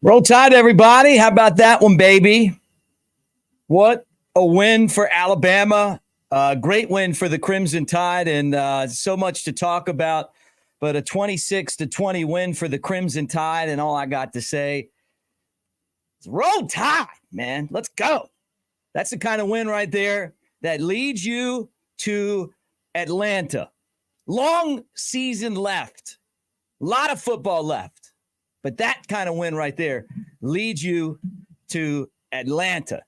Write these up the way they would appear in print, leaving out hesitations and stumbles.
Roll Tide, everybody. How about that one, baby? What a win for Alabama. Great win for the Crimson Tide, and so much to talk about. But a 26-20 win for the Crimson Tide, and all I got to say is Roll Tide, man. Let's go. That's the kind of win right there that leads you to Atlanta. Long season left. A lot of football left. But that kind of win right there leads you to Atlanta.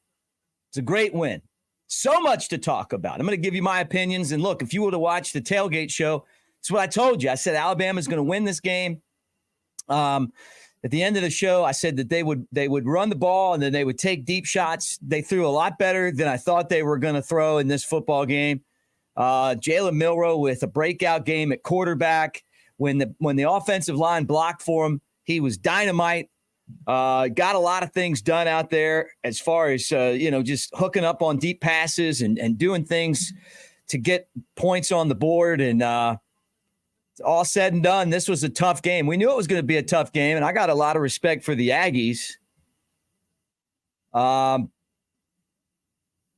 It's a great win. So much to talk about. I'm going to give you my opinions. And look, if you would have watched the tailgate show, it's what I told you. I said Alabama's going to win this game. At the end of the show, I said that they would run the ball and then they would take deep shots. They threw a lot better than I thought they were going to throw in this football game. Jalen Milroe with a breakout game at quarterback. When the offensive line blocked for him, he was dynamite. Got a lot of things done out there as far as, just hooking up on deep passes and doing things to get points on the board. And all said and done, this was a tough game. We knew it was going to be a tough game, and I got a lot of respect for the Aggies. But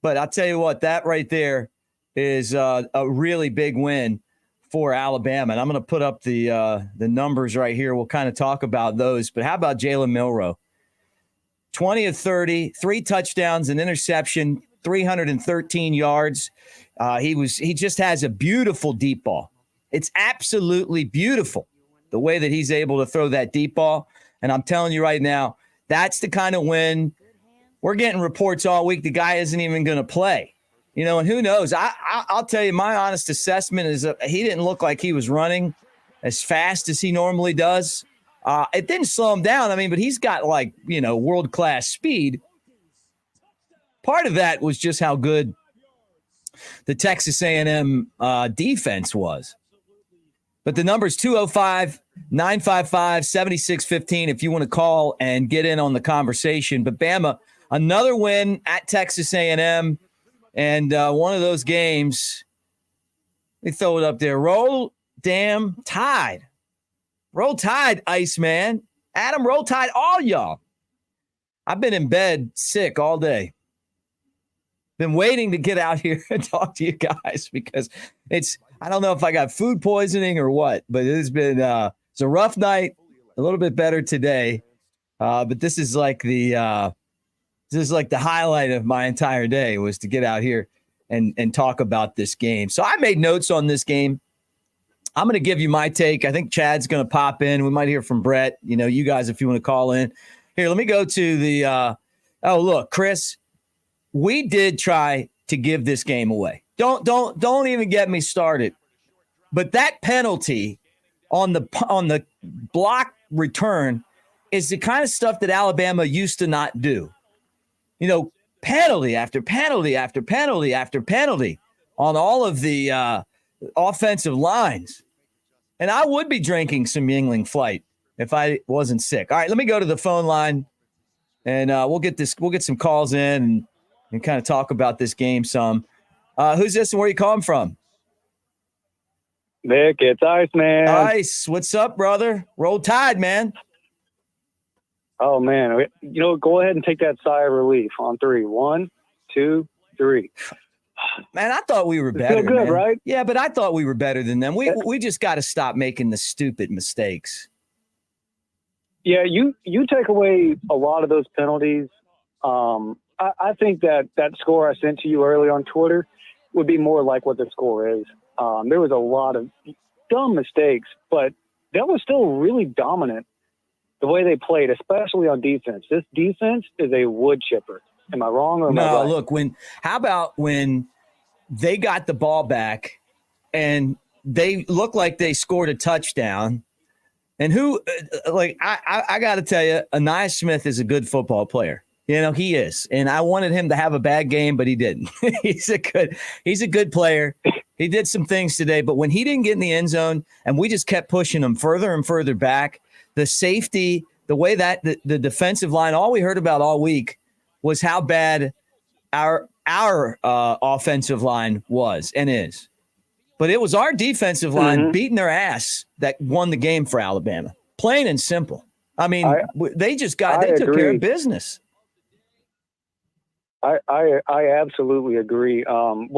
I'll tell you what, that right there is a really big win for Alabama. And I'm going to put up the numbers right here. We'll kind of talk about those. But how about Jalen Milroe? 20 of 30, 3 touchdowns, an interception, 313 yards. He just has a beautiful deep ball. It's absolutely beautiful the way that he's able to throw that deep ball. And I'm telling you right now, that's the kind of win. We're getting reports all week the guy isn't even going to play. And who knows? I'll tell you, my honest assessment is he didn't look like he was running as fast as he normally does. It didn't slow him down. But he's got world-class speed. Part of that was just how good the Texas A&M defense was. But the number's 205-955-7615 if you want to call and get in on the conversation. But Bama, another win at Texas A&M. And one of those games, let me throw it up there. Roll damn Tide. Roll Tide, Iceman. Adam, Roll Tide, all y'all. I've been in bed sick all day. Been waiting to get out here and talk to you guys because I don't know if I got food poisoning or what, but it's been it's a rough night, a little bit better today. But this is like the highlight of my entire day was to get out here and talk about this game. So I made notes on this game. I'm going to give you my take. I think Chad's going to pop in. We might hear from Brett. You guys, if you want to call in. Here, let me go to the look, Chris, we did try to give this game away. Don't even get me started. But that penalty on the block return is the kind of stuff that Alabama used to not do. Penalty after penalty after penalty after penalty on all of the offensive lines. And I would be drinking some Yingling Flight if I wasn't sick. All right, let me go to the phone line, and we'll get some calls in and kind of talk about this game some. Who's this and where are you calling from? Nick, it's Ice, man. Ice, what's up, brother? Roll Tide, man. Oh, man. Go ahead and take that sigh of relief on 3. 1, 2, 3. Man, I thought we were better. Feel good, man. Right? Yeah, but I thought we were better than them. We just got to stop making the stupid mistakes. Yeah, you take away a lot of those penalties. I think that score I sent to you early on Twitter would be more like what the score is. There was a lot of dumb mistakes, but that was still really dominant the way they played, especially on defense. This defense is a wood chipper. Am I wrong or am I right? No, look, how about when they got the ball back and they looked like they scored a touchdown? And I got to tell you, Aniyah Smith is a good football player. He is. And I wanted him to have a bad game, but he didn't. He's a good player. He did some things today, but when he didn't get in the end zone and we just kept pushing him further and further back, the safety, the way that the defensive line, all we heard about all week was how bad our offensive line was and is. But it was our defensive line beating their ass that won the game for Alabama. Plain and simple. I mean, they took care of business. I absolutely agree. Not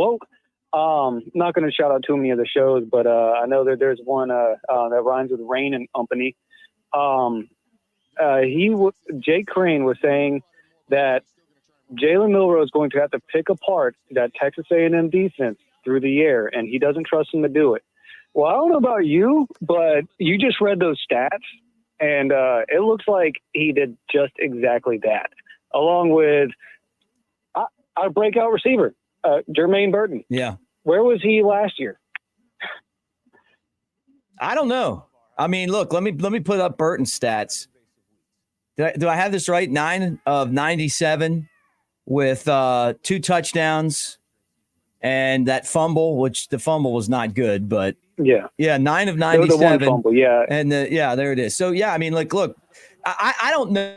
going to shout out too many of the shows, but I know that there's one that rhymes with Rain and Company. Jake Crane was saying that Jalen Milroe is going to have to pick apart that Texas A&M defense through the air, and he doesn't trust him to do it. Well, I don't know about you, but you just read those stats, and it looks like he did just exactly that, along with our breakout receiver, Jermaine Burton. Yeah. Where was he last year? I don't know. I mean, look, let me put up Burton's stats. Do I have this right? 9 of 97 with 2 touchdowns and that fumble, which the fumble was not good, but yeah, 9 of 97. The one fumble, yeah. And there it is. So yeah, I mean, like, look, I don't know.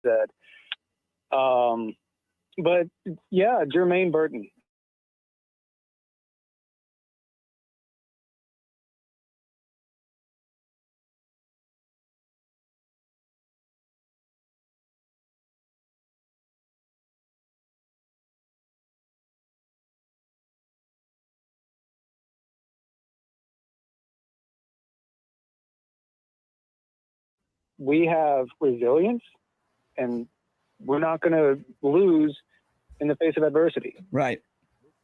Said. But yeah, Jermaine Burton. We have resilience, and we're not going to lose in the face of adversity. Right.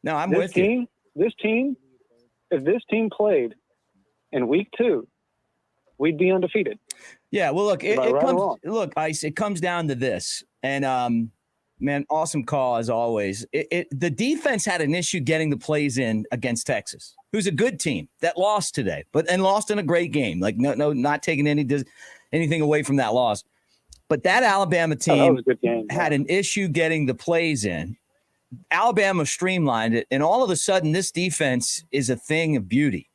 No, I'm with you. If this team played in week 2, we'd be undefeated. Yeah. Well, look, it comes down to this, and man, awesome call as always. The defense had an issue getting the plays in against Texas, who's a good team that lost today, and lost in a great game. Like no, not taking anything away from that loss. But that Alabama team had an issue getting the plays in. Alabama streamlined it, and all of a sudden, this defense is a thing of beauty.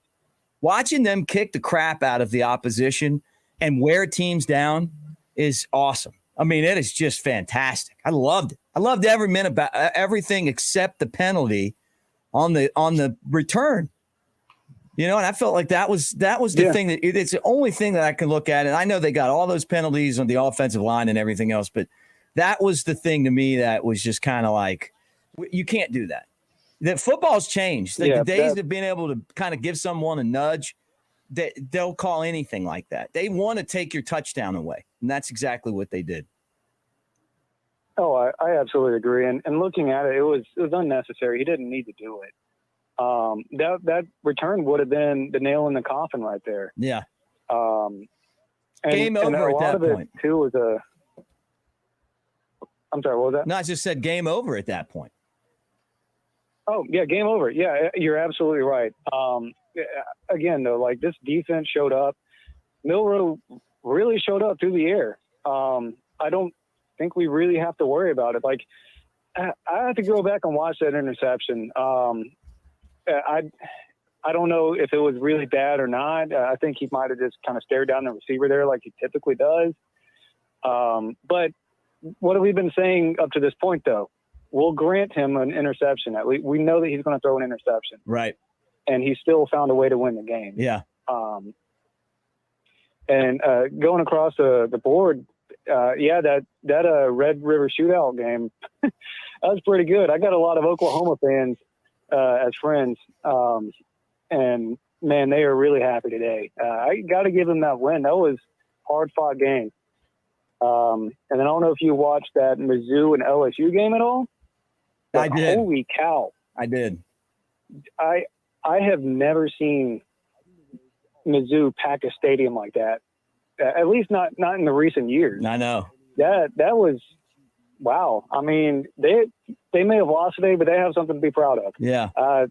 Watching them kick the crap out of the opposition and wear teams down is awesome. I mean, it is just fantastic. I loved it. I loved every minute about everything except the penalty on the return. You know, and I felt like that was the thing that it's the only thing that I can look at. And I know they got all those penalties on the offensive line and everything else, but that was the thing to me that was just kind of like, you can't do that. That football's changed. The days of being able to kind of give someone a nudge, they'll call anything like that. They want to take your touchdown away, and that's exactly what they did. Oh, I absolutely agree. And looking at it, it was unnecessary. He didn't need to do it. That return would have been the nail in the coffin right there. Yeah. Game over at that point. Too was I'm sorry, what was that? No, I just said game over at that point. Oh, yeah, game over. Yeah, you're absolutely right. Again, though, like this defense showed up. Milroe really showed up through the air. I don't think we really have to worry about it. Like, I have to go back and watch that interception. I don't know if it was really bad or not. I think he might have just kind of stared down the receiver there like he typically does. But what have we been saying up to this point, though? We'll grant him an interception. We know that he's going to throw an interception. Right. And he still found a way to win the game. Yeah. And going across the board, that Red River Shootout game, that was pretty good. I got a lot of Oklahoma fans as friends. And, man, they are really happy today. I got to give them that win. That was a hard-fought game. And then I don't know if you watched that Mizzou and LSU game at all. I did. Holy cow. I did. I have never seen Mizzou pack a stadium like that. At least not in the recent years. I know. That was wow. I mean, they may have lost today, but they have something to be proud of. Yeah. I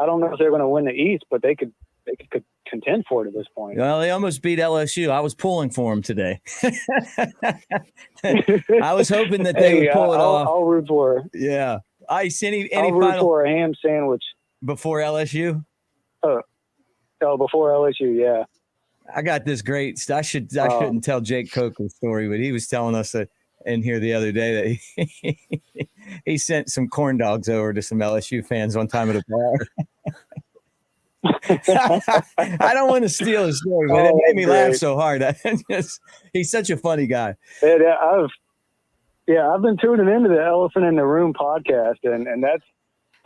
don't know if they're going to win the East, but they could they could contend for it at this point. Well, they almost beat LSU. I was pulling for them today. I was hoping that they would pull it off. I'll root for her. Yeah. Ice, any I'll root final for a ham sandwich before LSU? Before LSU, yeah. I got this great. I shouldn't tell Jake Coker's story, but he was telling us that in here the other day that he sent some corn dogs over to some LSU fans one time at a bar. I don't want to steal his story, but it made me laugh so hard. He's such a funny guy. I've been tuning into the Elephant in the Room podcast, and that's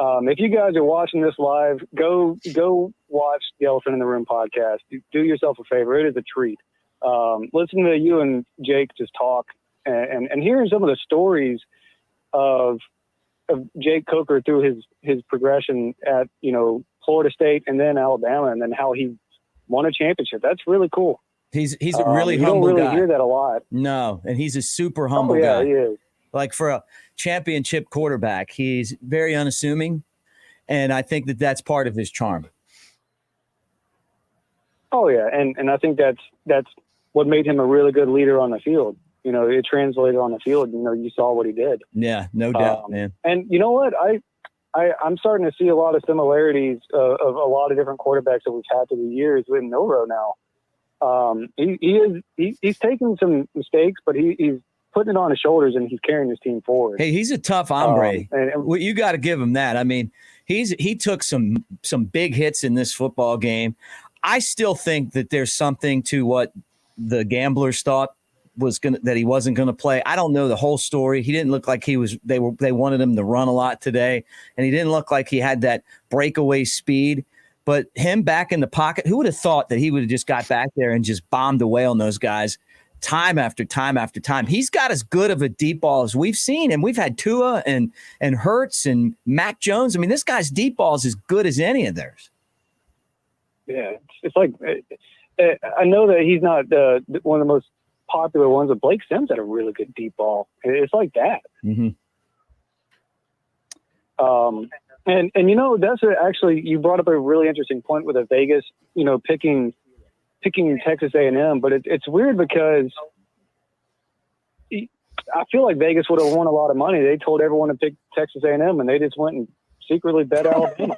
if you guys are watching this live, go watch the Elephant in the Room podcast. Do yourself a favor; it is a treat. Listen to you and Jake just talk, and hearing some of the stories of Jake Coker through his progression at Florida State and then Alabama, and then how he won a championship. That's really cool. He's a really humble guy. You don't really hear that a lot. No, and he's a super humble guy. He is. Like for a championship quarterback, he's very unassuming, and I think that's part of his charm. Oh yeah, and I think that's what made him a really good leader on the field. It translated on the field. You saw what he did. Yeah, no doubt, man. And you know what? I'm starting to see a lot of similarities of a lot of different quarterbacks that we've had through the years with Milroe now. He's taking some mistakes, but he's putting it on his shoulders and he's carrying his team forward. Hey, he's a tough hombre. And you got to give him that. I mean, he took some big hits in this football game. I still think that there's something to what the gamblers thought that he wasn't going to play. I don't know the whole story. He didn't look like they wanted him to run a lot today, and he didn't look like he had that breakaway speed. But him back in the pocket, who would have thought that he would have just got back there and just bombed away on those guys time after time after time? He's got as good of a deep ball as we've seen, and we've had Tua and Hurts and Mac Jones. I mean, this guy's deep ball is as good as any of theirs. Yeah, it's like I know that he's not one of the most popular ones, but Blake Sims had a really good deep ball. It's like that. Mm-hmm. And that's actually, you brought up a really interesting point with Vegas, picking Texas A&M, but it's weird because I feel like Vegas would have won a lot of money. They told everyone to pick Texas A&M, and they just went and secretly bet Alabama.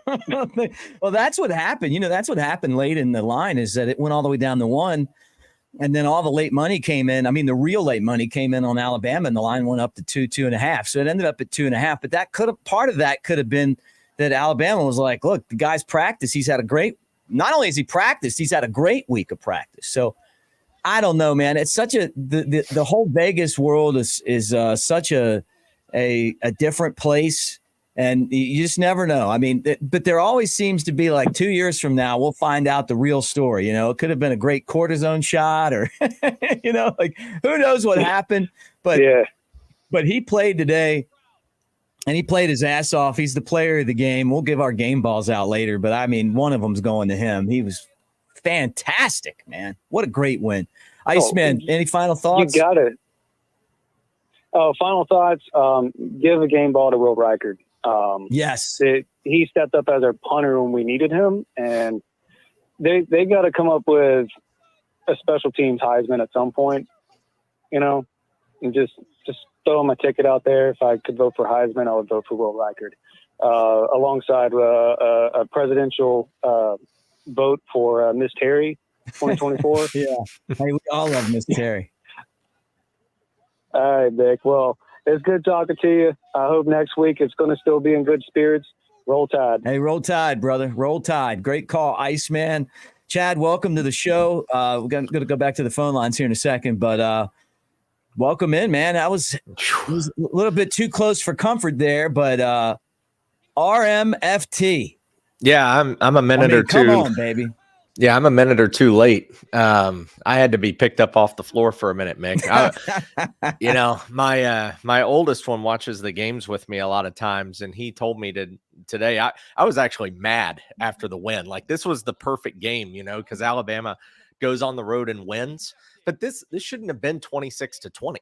Well, that's what happened. That's what happened late in the line is that it went all the way down to 1. And then all the late money came in. I mean, the real late money came in on Alabama, and the line went up to 2.5. So it ended up at 2.5. But part of that could have been that Alabama was like, look, the guy's practiced. He's had not only has he practiced, he's had a great week of practice. So I don't know, man. It's such the whole Vegas world is such a different place. And you just never know. I mean, but there always seems to be like 2 years from now, we'll find out the real story. It could have been a great cortisone shot or, like who knows what happened. But yeah. But he played today and he played his ass off. He's the player of the game. We'll give our game balls out later. But, I mean, one of them's going to him. He was fantastic, man. What a great win. Iceman, any final thoughts? You got it. Final thoughts, give a game ball to Will Reichard. Yes, he stepped up as our punter when we needed him, and they got to come up with a special teams Heisman at some point, and just throw him a ticket out there. If I could vote for Heisman, I would vote for Will Reichard, alongside a presidential vote for Miss Terry, 2024. Yeah, hey, we all love Miss Terry. All right, Nick. Well, it's good talking to you. I hope next week it's going to still be in good spirits. Roll Tide. Hey, roll Tide, brother. Roll Tide. Great call, Iceman. Chad, welcome to the show. We're going to go back to the phone lines here in a second, but welcome in, man. It was a little bit too close for comfort there, but RMFT. Yeah, I'm a minute or two. Come on, baby. Yeah, I'm a minute or two late. I had to be picked up off the floor for a minute, Mick. My oldest one watches the games with me a lot of times, and he told me today. I was actually mad after the win. Like, this was the perfect game, because Alabama goes on the road and wins. But this shouldn't have been 26-20.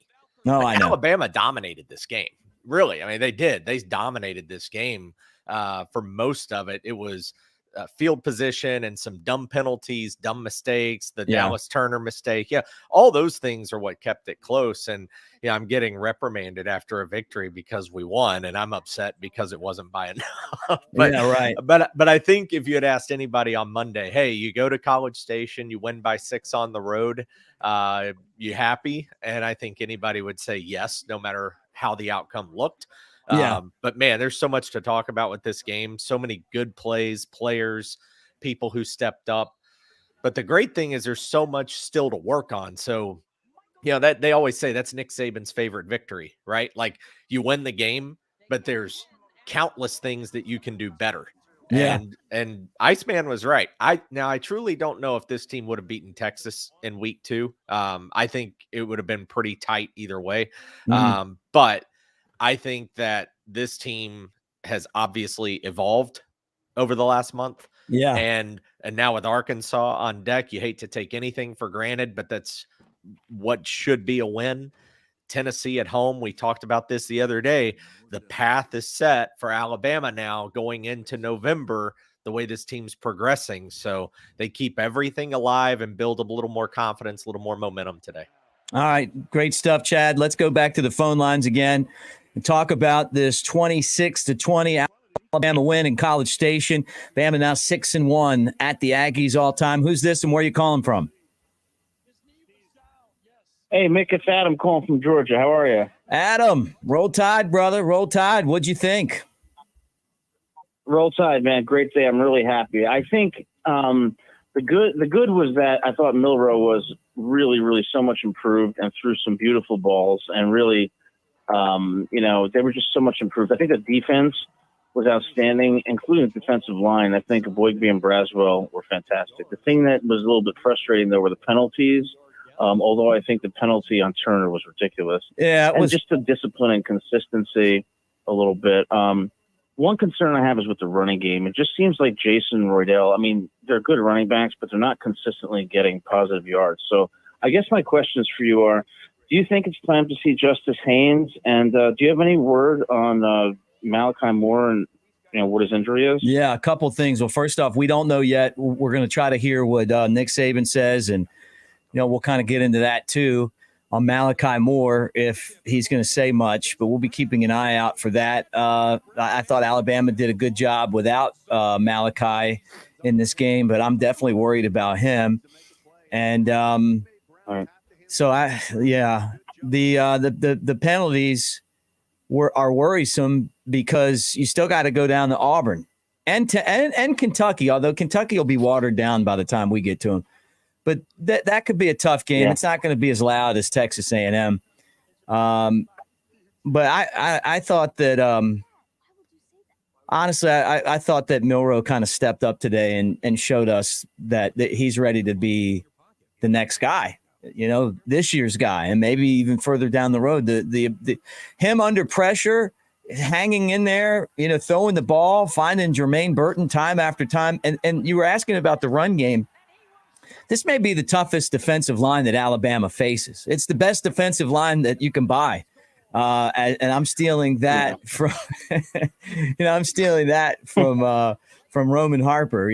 No, I know. Alabama dominated this game. Really, I mean, they did. They dominated this game for most of it. It was field position and some dumb penalties, dumb mistakes, the Dallas Turner mistake. Yeah, all those things are what kept it close. And I'm getting reprimanded after a victory because we won, and I'm upset because it wasn't by enough. But I think if you had asked anybody on Monday, hey, you go to College Station, you win by 6 on the road, you happy? And I think anybody would say yes, no matter how the outcome looked. But man, there's so much to talk about with this game. So many good plays, players, people who stepped up. But the great thing is there's so much still to work on. So, that they always say that's Nick Saban's favorite victory, right? Like, you win the game, but there's countless things that you can do better. Yeah. And Iceman was right. I truly don't know if this team would have beaten Texas in week 2. I think it would have been pretty tight either way. But I think that this team has obviously evolved over the last month. Yeah. And now with Arkansas on deck, you hate to take anything for granted, but that's what should be a win. Tennessee at home, we talked about this the other day. The path is set for Alabama now going into November, the way this team's progressing. So they keep everything alive and build up a little more confidence, a little more momentum today. All right. Great stuff, Chad. Let's go back to the phone lines again and talk about this 26-20 Alabama win in College Station. Bama now 6-1 at the Aggies all time. Who's this and where are you calling from? Hey, Mick, it's Adam calling from Georgia. How are you? Adam, roll tide, brother. Roll tide. What'd you think? Roll tide, man. Great day. I'm really happy. I think the good was that I thought Milroe was really, really so much improved and threw some beautiful balls and really, they were just so much improved. I think the defense was outstanding, including the defensive line. I think Boygby and Braswell were fantastic. The thing that was a little bit frustrating, though, were the penalties. Although I think the penalty on Turner was ridiculous. Yeah, it was just the discipline and consistency a little bit. One concern I have is with the running game. It just seems like Jason Roydell, I mean, they're good running backs, but they're not consistently getting positive yards. So I guess my questions for you are, do you think it's time to see Justice Haynes? And do you have any word on Malachi Moore and what his injury is? Yeah, a couple things. Well, first off, we don't know yet. We're going to try to hear what Nick Saban says, and we'll kind of get into that too on Malachi Moore if he's going to say much, but we'll be keeping an eye out for that. I thought Alabama did a good job without Malachi in this game, but I'm definitely worried about him. And so the penalties are worrisome because you still got to go down to Auburn and Kentucky, although Kentucky will be watered down by the time we get to them. But that could be a tough game. Yeah. It's not going to be as loud as Texas A&M. But I thought that honestly, I thought that Milroe kind of stepped up today and showed us that he's ready to be the next guy, this year's guy, and maybe even further down the road. The him under pressure, hanging in there, throwing the ball, finding Jermaine Burton time after time. And you were asking about the run game. This may be the toughest defensive line that Alabama faces. It's the best defensive line that you can buy. And I'm stealing that from, from Roman Harper,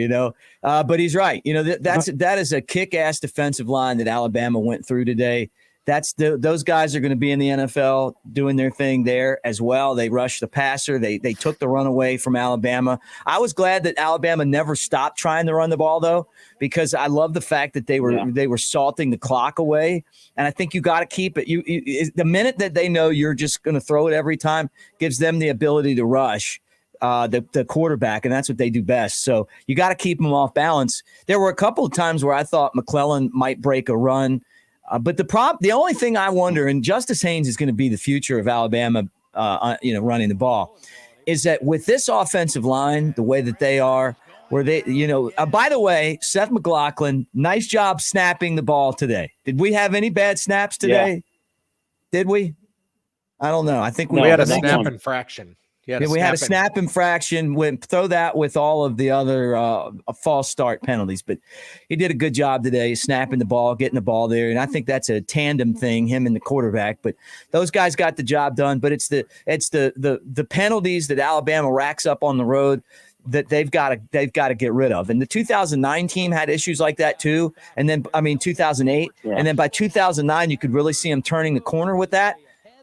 but he's right. That is a kick-ass defensive line that Alabama went through today. Those guys are going to be in the NFL doing their thing there as well. They rushed the passer. They took the run away from Alabama. I was glad that Alabama never stopped trying to run the ball, though, because I love the fact that they were salting the clock away. And I think you got to keep it. The minute that they know you're just going to throw it every time gives them the ability to rush the quarterback, and that's what they do best. So you got to keep them off balance. There were a couple of times where I thought McClellan might break a run. But the only thing I wonder, and Justice Haynes is going to be the future of Alabama, running the ball, is that with this offensive line, the way that they are, where they, by the way, Seth McLaughlin, nice job snapping the ball today. Did we have any bad snaps today? Yeah. Did we? I don't know. I think we had a snap infraction. We had a snap infraction. Throw that with all of the other false start penalties. But he did a good job today, snapping the ball, getting the ball there. And I think that's a tandem thing, him and the quarterback. But those guys got the job done. But it's the penalties that Alabama racks up on the road. that they've got to get rid of. And the 2009 team had issues like that too. And then 2008, and then by 2009 you could really see them turning the corner with that.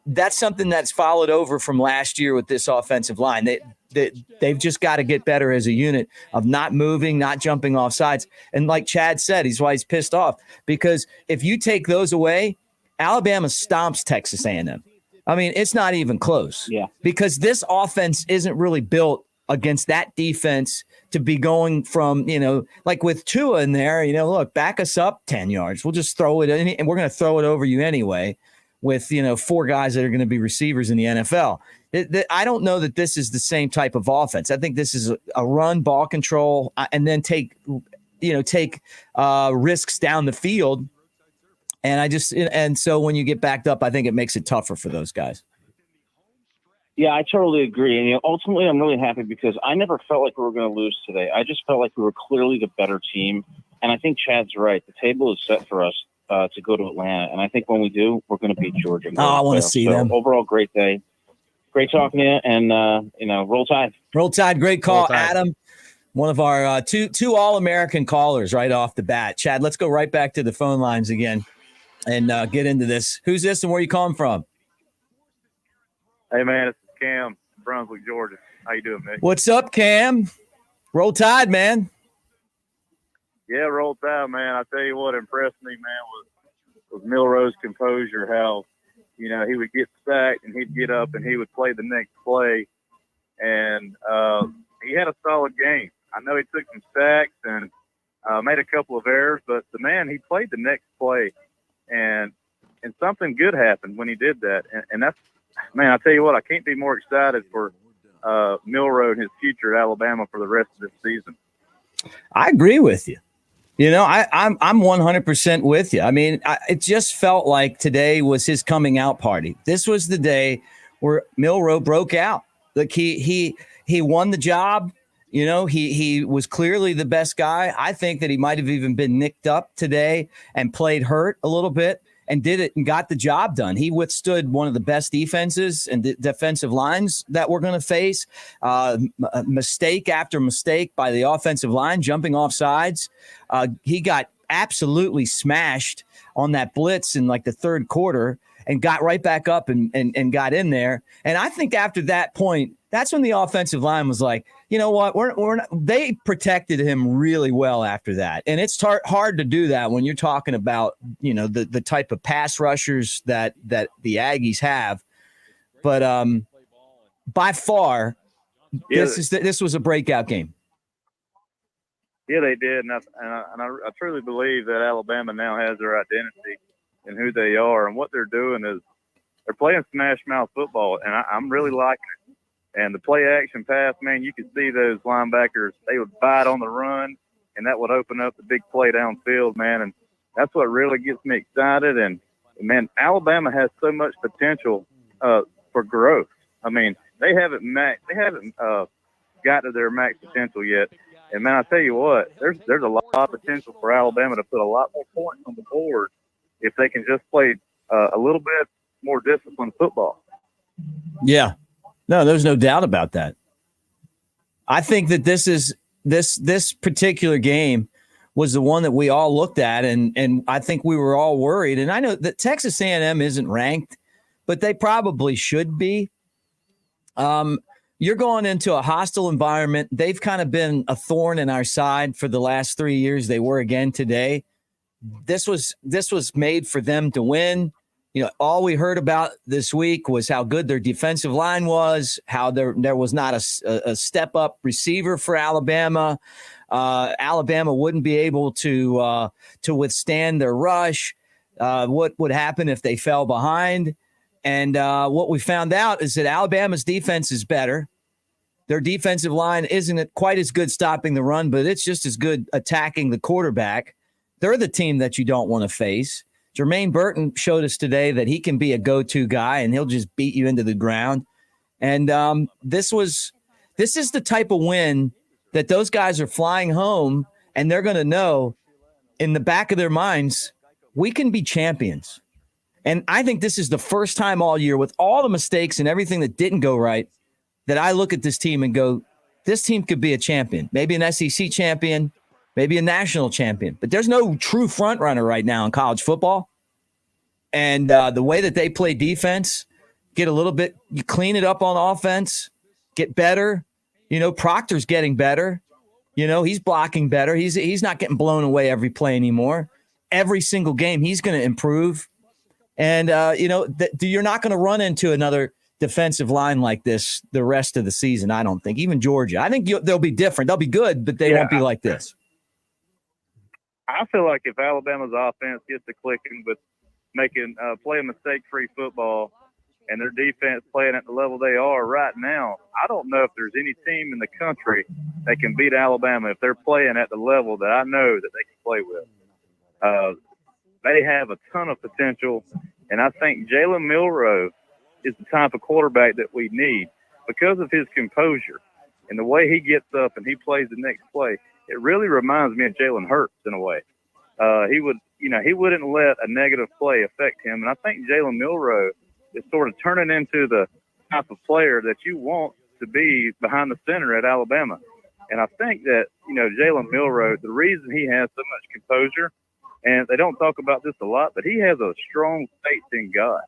That's something that's followed over from last year with this offensive line. They've just got to get better as a unit of not moving, not jumping off sides. And like Chad said, he's why he's pissed off, because if you take those away, Alabama stomps Texas A&M. I mean, it's not even close. Yeah. Because this offense isn't really built against that defense to be going from, like with Tua in there, look, back us up 10 yards. We'll just throw it in, and we're going to throw it over you anyway with, 4 guys that are going to be receivers in the NFL. I don't know that this is the same type of offense. I think this is a run, ball control, and then take risks down the field. And so when you get backed up, I think it makes it tougher for those guys. Yeah, I totally agree. And ultimately, I'm really happy because I never felt like we were going to lose today. I just felt like we were clearly the better team. And I think Chad's right. The table is set for us to go to Atlanta. And I think when we do, we're going to beat Georgia. I want to see them. Overall, great day. Great talking to you. And, roll Tide. Roll Tide. Great call, Roll Tide. Adam. One of our two All-American callers right off the bat. Chad, let's go right back to the phone lines again and get into this. Who's this and where you calling from? Hey, man, this is Cam, Brunswick, Georgia. How you doing, Mick? What's up, Cam? Roll Tide, man. Yeah, Roll Tide, man. I tell you what impressed me, man, was Milroe's composure, how, he would get sacked and he'd get up and he would play the next play. And he had a solid game. I know he took some sacks and made a couple of errors, but he played the next play. And something good happened when he did that. And that's, man, I tell you what, I can't be more excited for Milroe and his future at Alabama for the rest of this season. I agree with you. I'm 100% with you. I mean, it just felt like today was his coming out party. This was the day where Milroe broke out. Like he won the job. He was clearly the best guy. I think that he might have even been nicked up today and played hurt a little bit and did it and got the job done. He withstood one of the best defenses and defensive lines that we're going to face. Mistake after mistake by the offensive line, jumping off sides. He got absolutely smashed on that blitz in like the third quarter and got right back up and got in there. And I think after that point, that's when the offensive line was like, you know what, we're not, they protected him really well after that. And it's hard to do that when you're talking about, the type of pass rushers that the Aggies have. But by far, this was a breakout game. Yeah, they did. And I truly believe that Alabama now has their identity and who they are. And what they're doing is they're playing smash mouth football. And I'm really liking it. And the play action pass, man, you could see those linebackers, they would bite on the run, and that would open up the big play downfield, man. And that's what really gets me excited. And, man, Alabama has so much potential for growth. I mean, they haven't got to their max potential yet. And, man, I tell you what, there's a lot of potential for Alabama to put a lot more points on the board if they can just play a little bit more disciplined football. Yeah. No, there's no doubt about that. I think that this particular game was the one that we all looked at, and I think we were all worried. And I know that Texas A&M isn't ranked, but they probably should be. You're going into a hostile environment. They've kind of been a thorn in our side for the last 3 years. They were again today. This was made for them to win. All we heard about this week was how good their defensive line was, how there was not a step-up receiver for Alabama. Alabama wouldn't be able to withstand their rush. What would happen if they fell behind? And what we found out is that Alabama's defense is better. Their defensive line isn't quite as good stopping the run, but it's just as good attacking the quarterback. They're the team that you don't want to face. Jermaine Burton showed us today that he can be a go-to guy and he'll just beat you into the ground. And this is the type of win that those guys are flying home and they're going to know in the back of their minds, we can be champions. And I think this is the first time all year with all the mistakes and everything that didn't go right that I look at this team and go, this team could be a champion, maybe an SEC champion, maybe a national champion. But there's no true front runner right now in college football. And the way that they play defense, get a little bit, you clean it up on offense, get better. Proctor's getting better. He's blocking better. He's not getting blown away every play anymore. Every single game, he's going to improve. And, you're not going to run into another defensive line like this the rest of the season, I don't think. Even Georgia. I think they'll be different. They'll be good, but they won't be like this. I feel like if Alabama's offense gets to clicking with making playing mistake-free football and their defense playing at the level they are right now, I don't know if there's any team in the country that can beat Alabama if they're playing at the level that I know that they can play with. They have a ton of potential, and I think Jalen Milroe is the type of quarterback that we need because of his composure and the way he gets up and he plays the next play. It really reminds me of Jalen Hurts in a way. He wouldn't let a negative play affect him, and I think Jalen Milroe is sort of turning into the type of player that you want to be behind the center at Alabama. And I think that, Jalen Milroe, the reason he has so much composure, and they don't talk about this a lot, but he has a strong faith in God.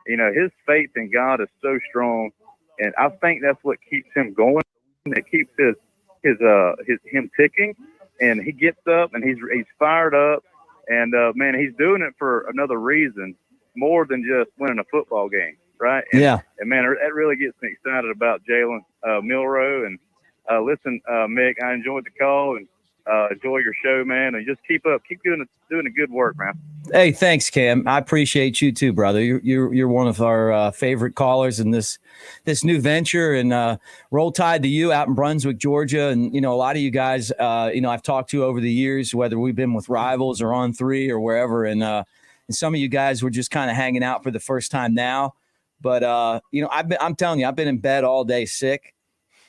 His faith in God is so strong, and I think that's what keeps him going. It keeps him ticking, and he gets up and he's fired up, and man, he's doing it for another reason more than just winning a football game, right? And man, that really gets me excited about Jalen Milroe. And listen, Mick, I enjoyed the call and enjoy your show, man, and just keep doing the good work, man. Hey, thanks, Cam. I appreciate you too, brother. You're one of our favorite callers in this new venture, and roll tide to you out in Brunswick, Georgia. And a lot of you guys, I've talked to over the years, whether we've been with Rivals or On 3 or wherever, and some of you guys were just kind of hanging out for the first time now. But I'm telling you, I've been in bed all day sick,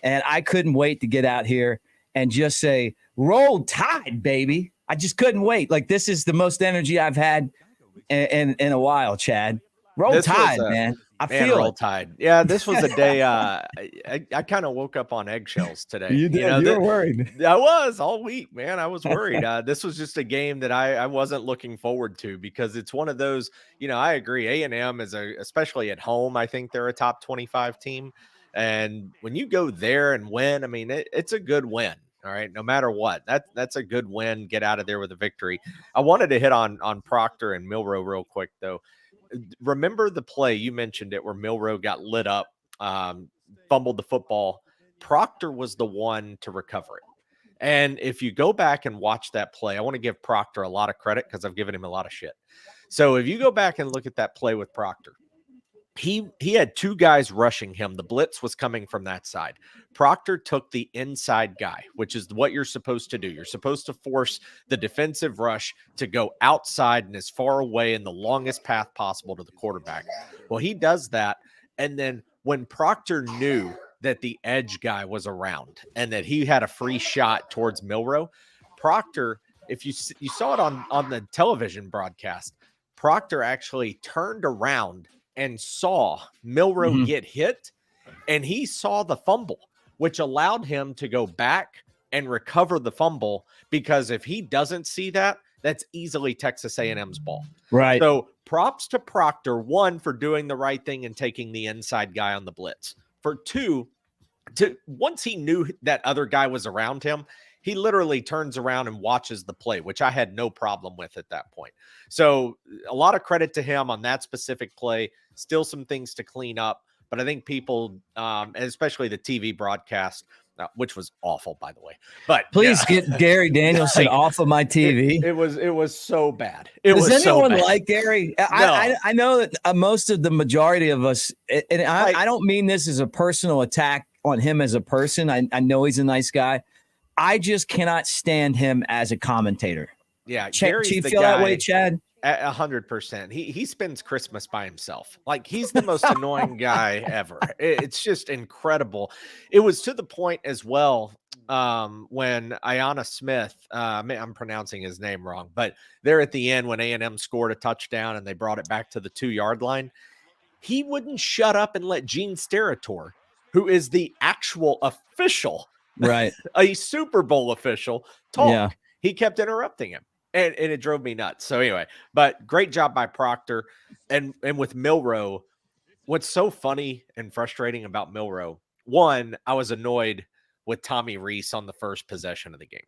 and I couldn't wait to get out here and just say, "Roll Tide, baby." I just couldn't wait. Like, this is the most energy I've had in a while, Chad. Roll Tide, man. I feel Roll it. Tide. Yeah, this was a day I kind of woke up on eggshells today. You did. You were worried. I was all week, man. I was worried. This was just a game that I wasn't looking forward to because it's one of those, I agree. A&M is especially at home, I think they're a top 25 team. And when you go there and win, I mean, it's a good win. All right. No matter what, that's a good win. Get out of there with a victory. I wanted to hit on Proctor and Milroe real quick, though. Remember the play, you mentioned it, where Milroe got lit up, fumbled the football. Proctor was the one to recover it. And if you go back and watch that play, I want to give Proctor a lot of credit because I've given him a lot of shit. So if you go back and look at that play with Proctor, he had two guys rushing him. The blitz was coming from that side. Proctor took the inside guy, which is what you're supposed to do. You're supposed to force the defensive rush to go outside and as far away in the longest path possible to the quarterback. Well, he does that. And then when Proctor knew that the edge guy was around and that he had a free shot towards Milroe, Proctor, if you saw it on the television broadcast, Proctor actually turned around and saw Milroe get hit, and he saw the fumble, which allowed him to go back and recover the fumble, because if he doesn't see that, that's easily Texas A&M's ball. Right. So props to Proctor, one, for doing the right thing and taking the inside guy on the blitz. For two, once he knew that other guy was around him, he literally turns around and watches the play, which I had no problem with at that point. So a lot of credit to him on that specific play. Still some things to clean up, but I think people, especially the TV broadcast, which was awful, by the way. But please get Gary Danielson off of my TV. It was so bad. Does anyone like Gary? No. I know that most of the majority of us, and I don't mean this as a personal attack on him as a person. I know he's a nice guy. I just cannot stand him as a commentator. Yeah, do you feel that way, Chad? 100%. He spends Christmas by himself. Like, he's the most annoying guy ever. It's just incredible. It was to the point as well when Aiyana Smith, I'm pronouncing his name wrong, but there at the end when A&M scored a touchdown and they brought it back to the 2-yard line, he wouldn't shut up and let Gene Steratore, who is the actual official Right. A Super Bowl official talk. Yeah. He kept interrupting him, and it drove me nuts. So anyway, but great job by Proctor. And with Milroe, what's so funny and frustrating about Milroe, one, I was annoyed with Tommy Rees on the first possession of the game.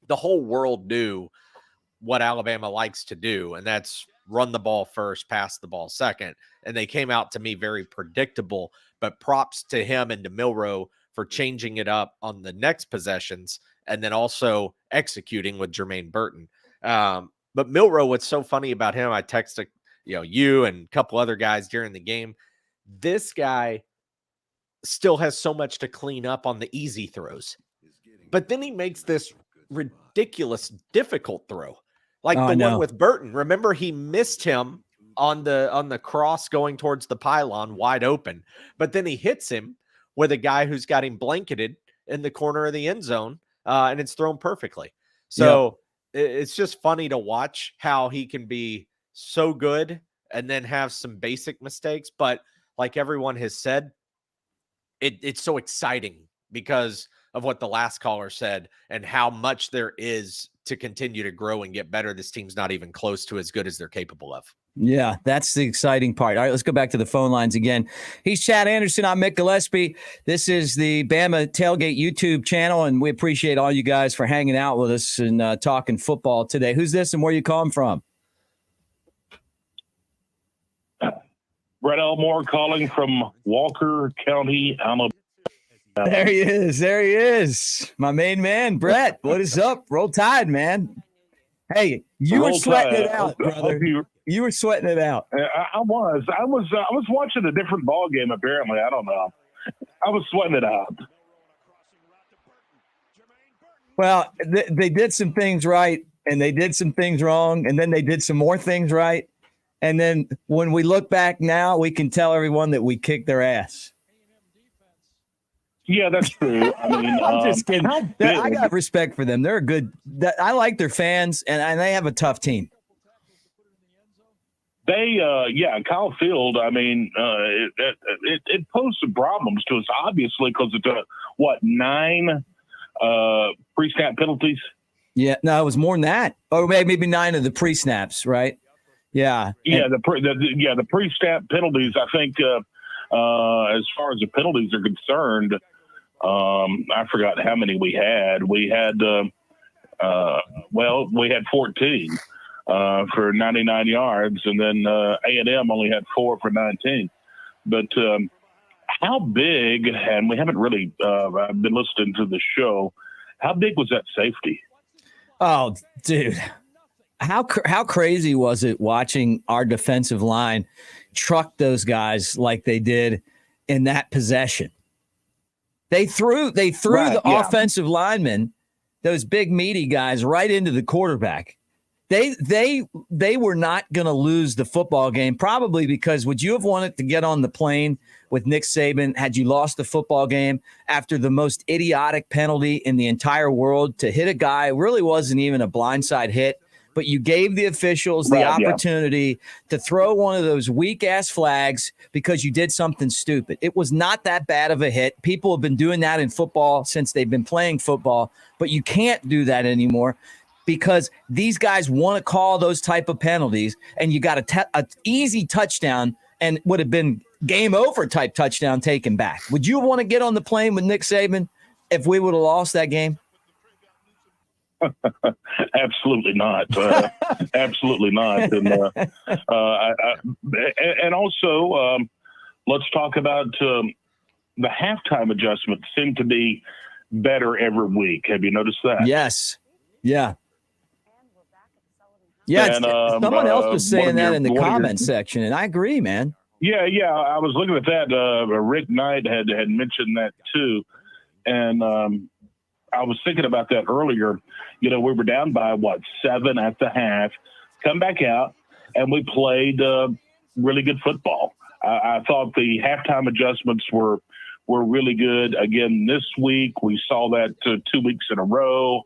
The whole world knew what Alabama likes to do, and that's run the ball first, pass the ball second. And they came out to me very predictable, but props to him and to Milroe for changing it up on the next possessions and then also executing with Jermaine Burton. But Milroe, what's so funny about him, I texted you and a couple other guys during the game. This guy still has so much to clean up on the easy throws, but then he makes this ridiculous difficult throw, like the one with Burton. Remember, he missed him on the cross going towards the pylon wide open, but then he hits him with a guy who's got him blanketed in the corner of the end zone, and it's thrown perfectly. So it's just funny to watch how he can be so good and then have some basic mistakes. But like everyone has said, it's so exciting because of what the last caller said and how much there is to continue to grow and get better. This team's not even close to as good as they're capable of. Yeah, that's the exciting part. All right, let's go back to the phone lines again. He's Chad Anderson. I'm Mick Gillispie. This is the Bama Tailgate YouTube channel, and we appreciate all you guys for hanging out with us and talking football today. Who's this and where you calling from? Brett Elmore calling from Walker County, Alabama. There he is. There he is. My main man, Brett. What is up? Roll Tide, man. Hey, you were sweating it out, brother. You were sweating it out. I was watching a different ball game. Apparently, I don't know. I was sweating it out. Well, they did some things right, and they did some things wrong, and then they did some more things right. And then when we look back now, we can tell everyone that we kicked their ass. Yeah, that's true. I mean, I'm just kidding. I got respect for them. They're a good. I like their fans, and they have a tough team. They, Kyle Field. I mean, it posed some problems to us, obviously, because it's 9 pre-snap penalties. Yeah, no, it was more than that. Or maybe 9 of the pre-snaps, right? Yeah. Yeah, the pre-snap penalties. I think as far as the penalties are concerned, I forgot how many we had. We had 14 for 99 yards, and then A&M only had 4 for 19. But how big? And we haven't really. I've been listening to the show. How big was that safety? Oh, dude. How crazy was it watching our defensive line truck those guys like they did in that possession? They threw the offensive linemen, those big meaty guys, right into the quarterback. They were not going to lose the football game, probably because would you have wanted to get on the plane with Nick Saban had you lost the football game after the most idiotic penalty in the entire world to hit a guy? It really wasn't even a blindside hit. But you gave the officials the opportunity to throw one of those weak-ass flags because you did something stupid. It was not that bad of a hit. People have been doing that in football since they've been playing football, but you can't do that anymore because these guys want to call those type of penalties, and you got an easy touchdown and would have been game over type touchdown taken back. Would you want to get on the plane with Nick Saban if we would have lost that game? Absolutely not. Absolutely not. And also, let's talk about the halftime adjustments seem to be better every week. Have you noticed that? Yes. Yeah. Yeah. And, someone else was saying that in the comments section, and I agree, man. Yeah. I was looking at that. Rick Knight had mentioned that too. And I was thinking about that earlier. We were down by 7 at the half, come back out, and we played really good football. I thought the halftime adjustments were really good. Again, this week we saw that 2 weeks in a row.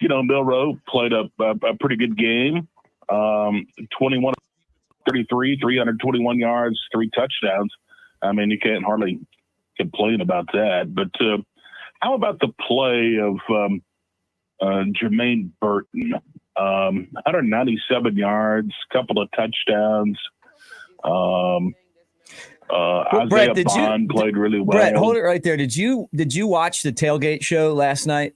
Milroe played a pretty good game. 21-33, 321 yards, 3 touchdowns. I mean, you can't hardly complain about that. But How about the play of Jermaine Burton? 197 yards, couple of touchdowns. Brett, Isaiah Bond played really well. Brett, hold it right there. Did you watch the tailgate show last night?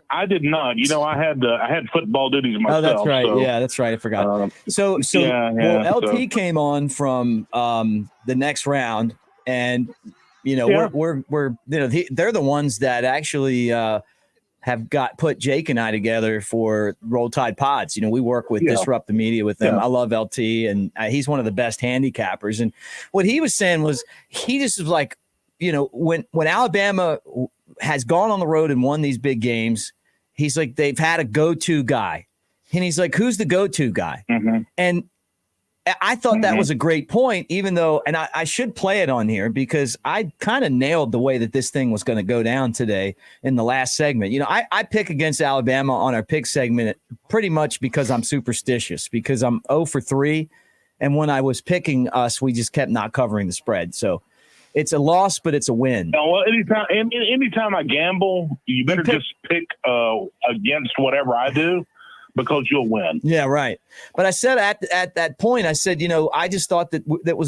I did not. I had football duties myself. Oh, that's right. So, Yeah, that's right. I forgot. LT came on from the next round, and we're they're the ones that actually have put Jake and I together for Roll Tide Pods. We work with Disrupt the Media with them. I love LT, and he's one of the best handicappers. And what he was saying was he just was like, when Alabama has gone on the road and won these big games, he's like, they've had a go-to guy. And he's like, who's the go-to guy? Mm-hmm. And I thought that was a great point, even though, and I should play it on here because I kind of nailed the way that this thing was going to go down today in the last segment. I pick against Alabama on our pick segment pretty much because I'm superstitious, because I'm 0 for 3. And when I was picking us, we just kept not covering the spread. So it's a loss, but it's a win. Well, anytime I gamble, you better just pick against whatever I do, because you'll win. Yeah, right. But I said at that point, I said, I just thought that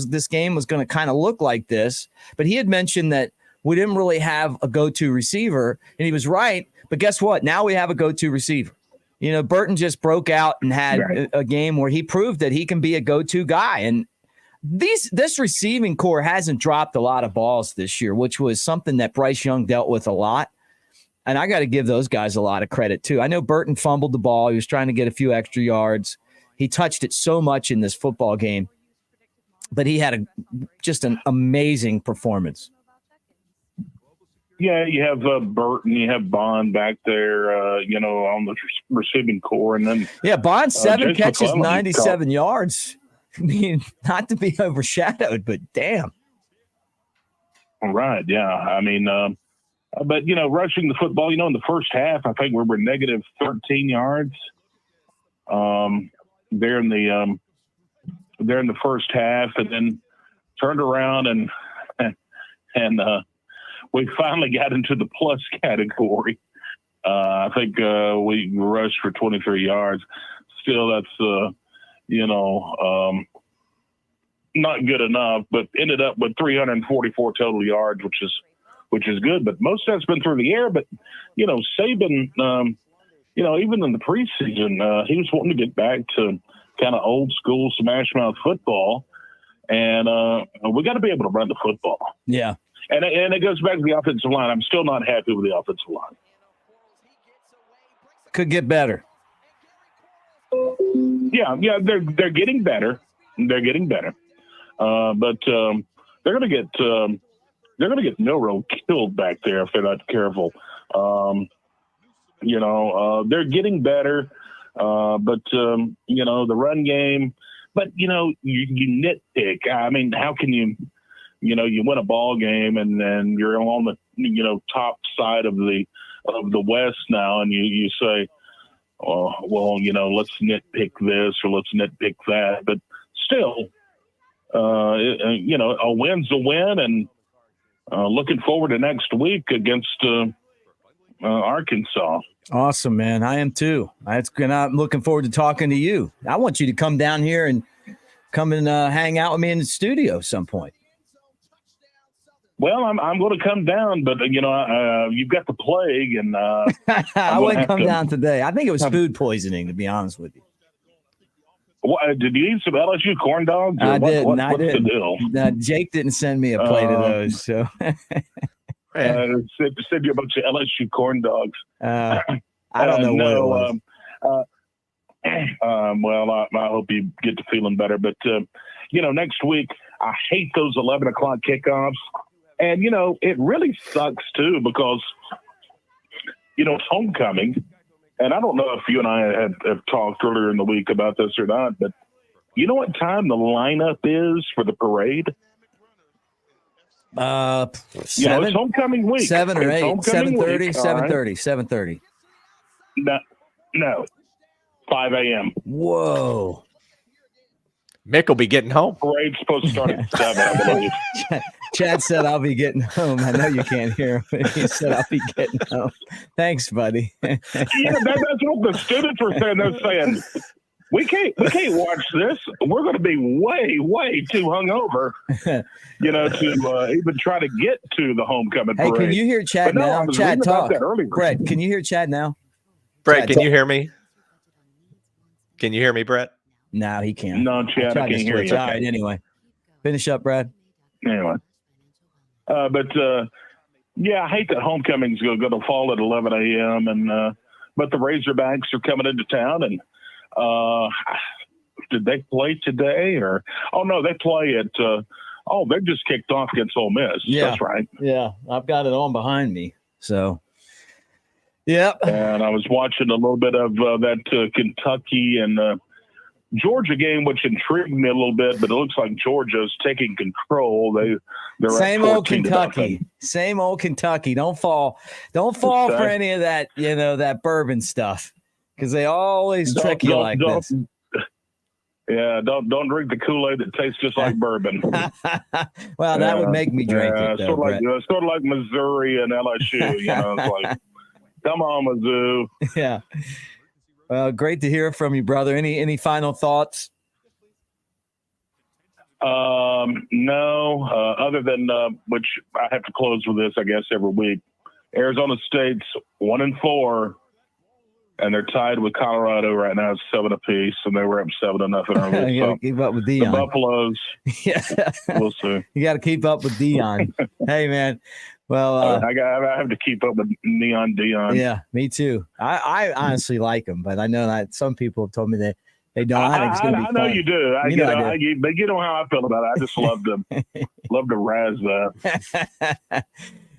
this game was going to kind of look like this. But he had mentioned that we didn't really have a go-to receiver, and he was right. But guess what? Now we have a go-to receiver. Burton just broke out and had a game where he proved that he can be a go-to guy. And this receiving core hasn't dropped a lot of balls this year, which was something that Bryce Young dealt with a lot. And I got to give those guys a lot of credit, too. I know Burton fumbled the ball. He was trying to get a few extra yards. He touched it so much in this football game. But he had just an amazing performance. Yeah, you have Burton, you have Bond back there, on the receiving core. And then Bond, 7 catches, 97 yards. I mean, not to be overshadowed, but damn. All right, yeah. I mean, but, rushing the football, in the first half, I think we were negative 13 yards there in the first half, and then turned around and we finally got into the plus category. I think we rushed for 23 yards. Still, that's, not good enough, but ended up with 344 total yards, which is good. But most of that's been through the air. But, Saban, even in the preseason, he was wanting to get back to kind of old school smash mouth football. And we got to be able to run the football. Yeah. And it goes back to the offensive line. I'm still not happy with the offensive line. Could get better. Yeah, they're getting better. They're getting better. But they're going to get Milroe killed back there if they're not careful. They're getting better. But the run game. But you nitpick. I mean, how can you? You win a ball game and you're on the top side of the West now, and you say, oh, well, let's nitpick this or let's nitpick that. But still, a win's a win, and looking forward to next week against Arkansas. Awesome, man. I am too. I'm looking forward to talking to you. I want you to come down here and come and hang out with me in the studio at some point. Well, I'm going to come down, but you've got the plague, and I wouldn't come down today. I think it was food poisoning, to be honest with you. What, did you eat some LSU corn dogs? I didn't. What's the deal? Jake didn't send me a plate of those. So send you a bunch of LSU corn dogs. I don't know what it was. Well, I hope you get to feeling better. But next week, I hate those 11 o'clock kickoffs. And, it really sucks, too, because, it's homecoming. And I don't know if you and I have talked earlier in the week about this or not, but you know what time the lineup is for the parade? 7? It's homecoming week. 7 or 8. 7:30, 7:30. 7:30. No. 5 a.m. Whoa. Mick will be getting home. Parade's supposed to start at 7, I believe. Chad said I'll be getting home. I know you can't hear him, but he said I'll be getting home. Thanks, buddy. Yeah, that's what the students were saying. They're saying, we can't watch this. We're going to be way too hungover, to even try to get to the homecoming parade. Hey, can you hear Chad now? Chad, talk. Brett, can you hear Chad now? Brett, can you hear me? Can you hear me, Brett? No, he can't. No, Chad, I can't hear you. All right, anyway. Finish up, Brad. Anyway. I hate that homecoming's going to fall at 11 a.m. But the Razorbacks are coming into town, and did they play today? Or no, they play at they just kicked off against Ole Miss. Yeah. That's right. Yeah, I've got it on behind me. So, yep. And I was watching a little bit of that Kentucky and Georgia game, which intrigued me a little bit, but it looks like Georgia's taking control. They're same old Kentucky. Same old Kentucky. Don't fall for any of that, that bourbon stuff, because they always trick you like this. Yeah, don't drink the Kool-Aid that tastes just like bourbon. Well, that would make me drink it, though, sort of like Missouri and LSU. It's like, come on, Mizzou. Yeah. Well, great to hear from you, brother. Any final thoughts? No, other than which I have to close with this, I guess, every week. Arizona State's 1-4, and they're tied with Colorado right now. It's 7 apiece, and they were up 7-0 earlier. You got to keep up with Dion. The Buffaloes. Yeah, we'll see. You got to keep up with Dion. Hey, man. Well, I have to keep up with Neon Dion. Yeah, me too. I honestly like him, but I know that some people have told me that they don't. I think it's going to be fun. I know you do. But you know how I feel about it. I just love to razz that.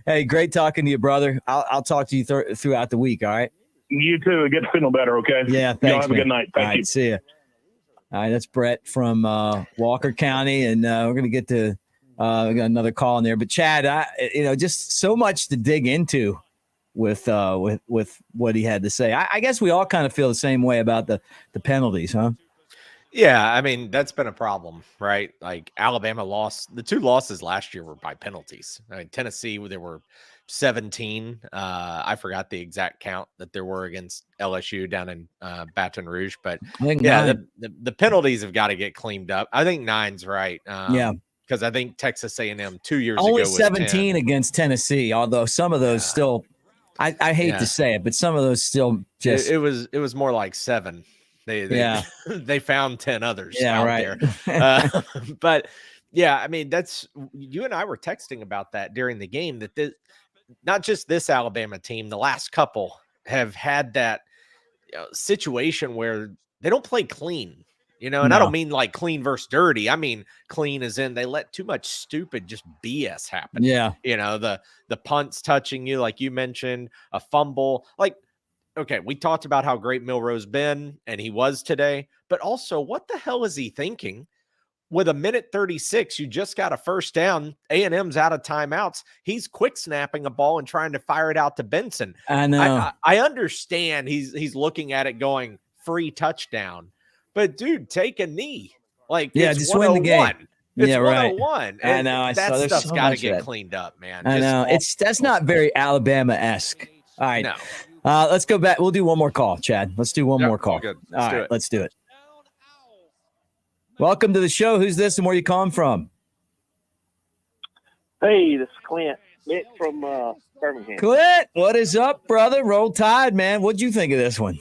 Hey, great talking to you, brother. I'll talk to you throughout the week. All right. You too. Get feeling better. Okay. Yeah. Thanks. Have a good night. Thank you. See you. All right. That's Brett from Walker County, and we're going to get to. We got another call in there, but Chad, just so much to dig into with what he had to say. I guess we all kind of feel the same way about the penalties, huh? Yeah, I mean, that's been a problem, right? Like Alabama lost the 2 losses last year were by penalties. I mean, Tennessee, there were 17. I forgot the exact count that there were against LSU down in Baton Rouge, but yeah, the penalties have got to get cleaned up. I think 9's right. Yeah. Because I think Texas A&M 2 years only ago was 17 10. Against Tennessee, although some of those still, I hate to say it, but some of those still just. It was more like 7. They found 10 others out there. But yeah, I mean, that's you and I were texting about that during the game, that not just this Alabama team, the last couple have had that situation where they don't play clean. And I don't mean like clean versus dirty. I mean clean as in they let too much stupid just BS happen. Yeah. The punts touching you, like you mentioned, a fumble. Like, okay, we talked about how great Milroe's been, and he was today. But also, what the hell is he thinking? With 1:36, you just got a first down. A&M's out of timeouts. He's quick snapping a ball and trying to fire it out to Benson. I know. I understand he's looking at it going free touchdown. But dude, take a knee. Like, just win the game. It's right. 101. I know. That stuff's got to get cleaned up, man. I know. That's not very Alabama-esque. All right. No. Let's go back. We'll do one more call, Chad. Let's do one more call. Good. All right, let's do it. Welcome to the show. Who's this and where you calling from? Hey, this is Clint. Mick from Birmingham. Clint, what is up, brother? Roll Tide, man. What'd you think of this one?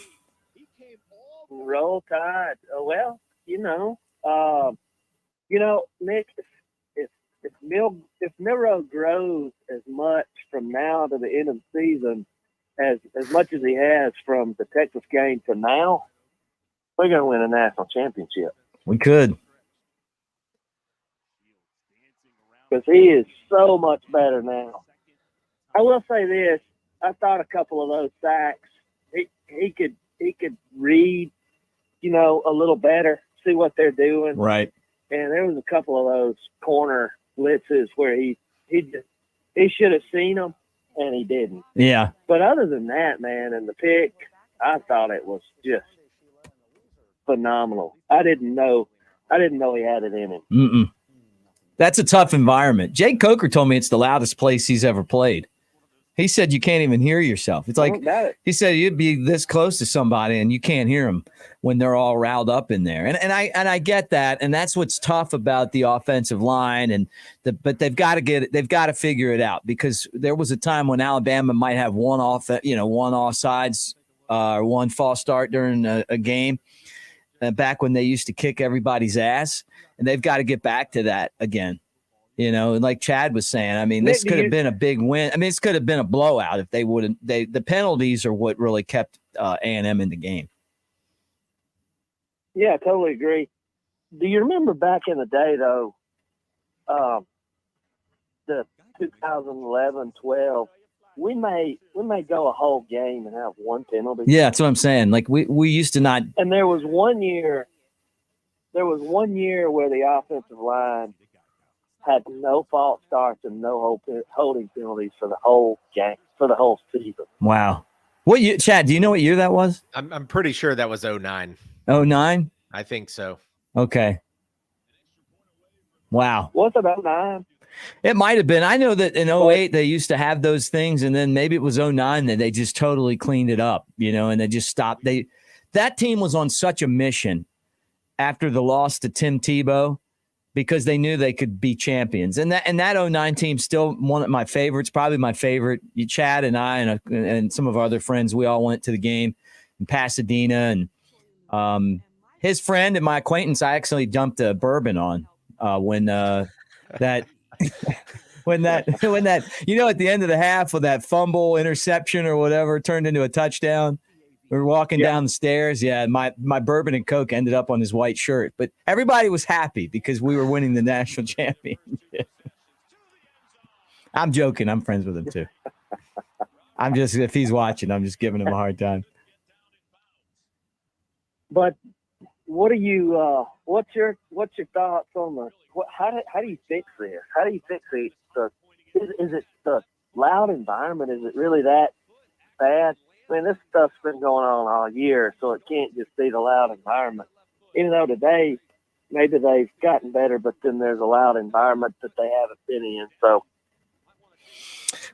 Roll Tide. Well, Nick, if Milroe grows as much from now to the end of the season as much as he has from the Texas game to now, we're going to win a national championship. We could. Because he is so much better now. I will say this. I thought a couple of those sacks, he could read, a little better, see what they're doing. Right. And there was a couple of those corner blitzes where he should have seen them, and he didn't. Yeah. But other than that, man, and the pick, I thought it was just phenomenal. I didn't know he had it in him. That's a tough environment. Jake Coker told me it's the loudest place he's ever played. He said you can't even hear yourself. It's like he said you'd be this close to somebody and you can't hear them when they're all riled up in there. And I get that, and that's what's tough about the offensive line. But they've got to figure it out, because there was a time when Alabama might have one offsides or one false start during a game, back when they used to kick everybody's ass, and they've got to get back to that again. And like Chad was saying, I mean, this could have been a big win. I mean, this could have been a blowout if they wouldn't. The penalties are what really kept A&M in the game. Yeah, I totally agree. Do you remember back in the day, though, the 2011-12, we may go a whole game and have one penalty. Yeah, that's what I'm saying. Like we used to not. And there was one year where the offensive line had no false starts and no holding penalties for the whole game, for the whole season. Wow. What year, Chad, do you know what year that was? I'm pretty sure that was 09. 09? I think so. Okay. Wow. Was it 09? It might have been. I know that in 08 they used to have those things, and then maybe it was 09 that they just totally cleaned it up, and they just stopped. That team was on such a mission after the loss to Tim Tebow, because they knew they could be champions. And that 09 team, still one of my favorites, probably my favorite. Chad and I and some of our other friends, we all went to the game in Pasadena. And his friend and my acquaintance, I actually dumped a bourbon on when that at the end of the half, with that fumble, interception or whatever turned into a touchdown. We were walking down the stairs. Yeah, my bourbon and Coke ended up on his white shirt. But everybody was happy because we were winning the national championship. I'm joking. I'm friends with him too. If he's watching, I'm just giving him a hard time. But what are you? What's your thoughts on how do you fix this? How do you fix the? Is it the loud environment? Is it really that bad? I mean, this stuff's been going on all year, so it can't just be the loud environment. Even though today maybe they've gotten better, but then there's a loud environment that they haven't been in. So,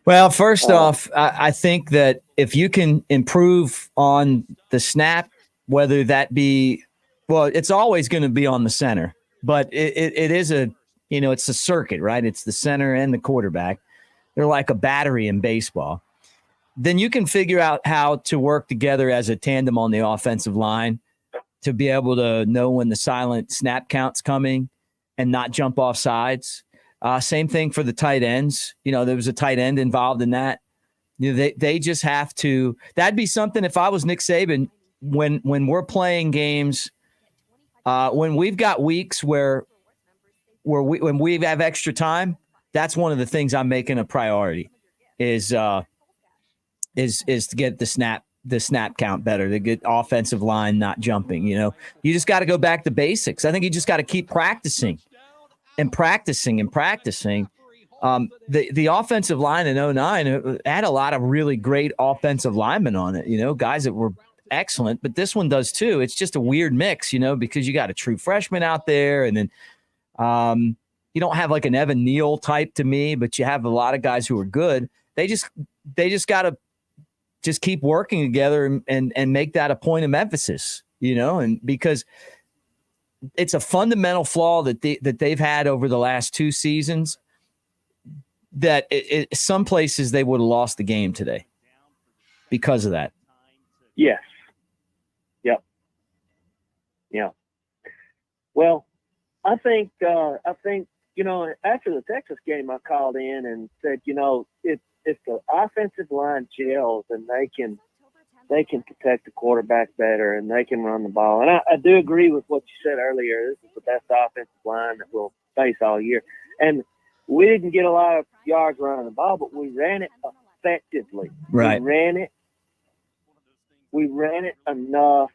well, first off, I think that if you can improve on the snap, whether that be, well, it's always going to be on the center, but it is it's a circuit, right? It's the center and the quarterback. They're like a battery in baseball. Then you can figure out how to work together as a tandem on the offensive line to be able to know when the silent snap count's coming and not jump off sides. Same thing for the tight ends. There was a tight end involved in that. They just have to. That'd be something if I was Nick Saban, when we're playing games, when we've got weeks when we have extra time. That's one of the things I'm making a priority is to get the snap count better, to get offensive line not jumping. You just got to go back to basics. I think you just got to keep practicing and practicing and practicing. The offensive line in 09 had a lot of really great offensive linemen on it, guys that were excellent, but this one does too. It's just a weird mix, because you got a true freshman out there, and then you don't have like an Evan Neal type to me, but you have a lot of guys who are good. They just got to just keep working together and make that a point of emphasis, and because it's a fundamental flaw that they've had over the last two seasons, that some places they would have lost the game today because of that. Yes. Yep. Yeah. Well, I think after the Texas game, I called in and said, if the offensive line gels and they can protect the quarterback better and they can run the ball. And I do agree with what you said earlier. This is the best offensive line that we'll face all year. And we didn't get a lot of yards running the ball, but we ran it effectively. Right. We ran it enough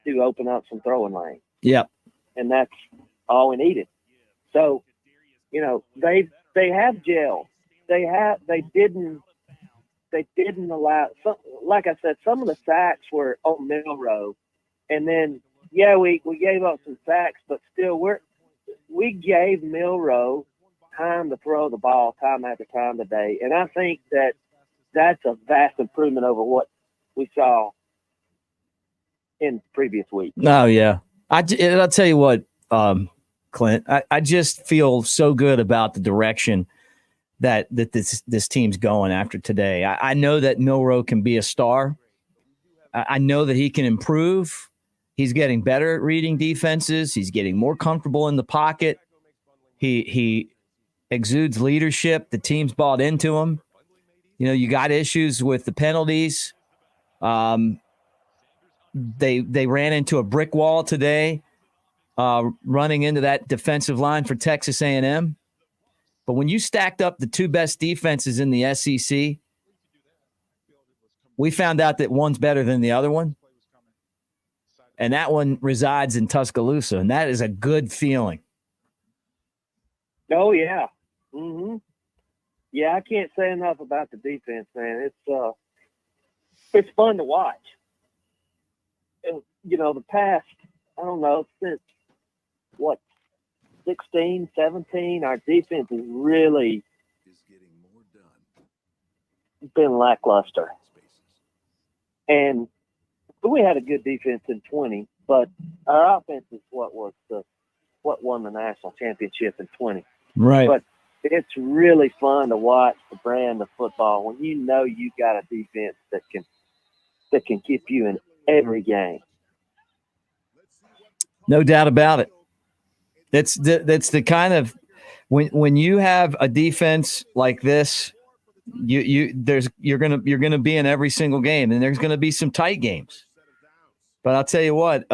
to open up some throwing lanes. Yep. And that's all we needed. So, they have gelled. They didn't allow, like I said, some of the sacks were on Milroe, and then we gave up some sacks, but still we're we gave Milroe time to throw the ball time after time today, and I think that's a vast improvement over what we saw in previous week. Oh, yeah. I'll tell you what, Clint, I just feel so good about the direction that this team's going after today. I know that Milroe can be a star. I know that he can improve. He's getting better at reading defenses. He's getting more comfortable in the pocket. He exudes leadership. The team's bought into him. You know, you got issues with the penalties. They ran into a brick wall today, running into that defensive line for Texas A&M. But when you stacked up the two best defenses in the SEC, we found out that one's better than the other one. And that one resides in Tuscaloosa, and that is a good feeling. Oh, yeah. Mm-hmm. Yeah, I can't say enough about the defense, man. It's fun to watch. You know, the past, I don't know, since, 16, 17, our defense has really been lackluster. And we had a good defense in 20, but our offense is what won the national championship in 20. Right. But it's really fun to watch the brand of football when you know you got a defense that can keep you in every game. No doubt about it. That's the kind of when you have a defense like this, you're gonna be in every single game, and there's gonna be some tight games. But I'll tell you what,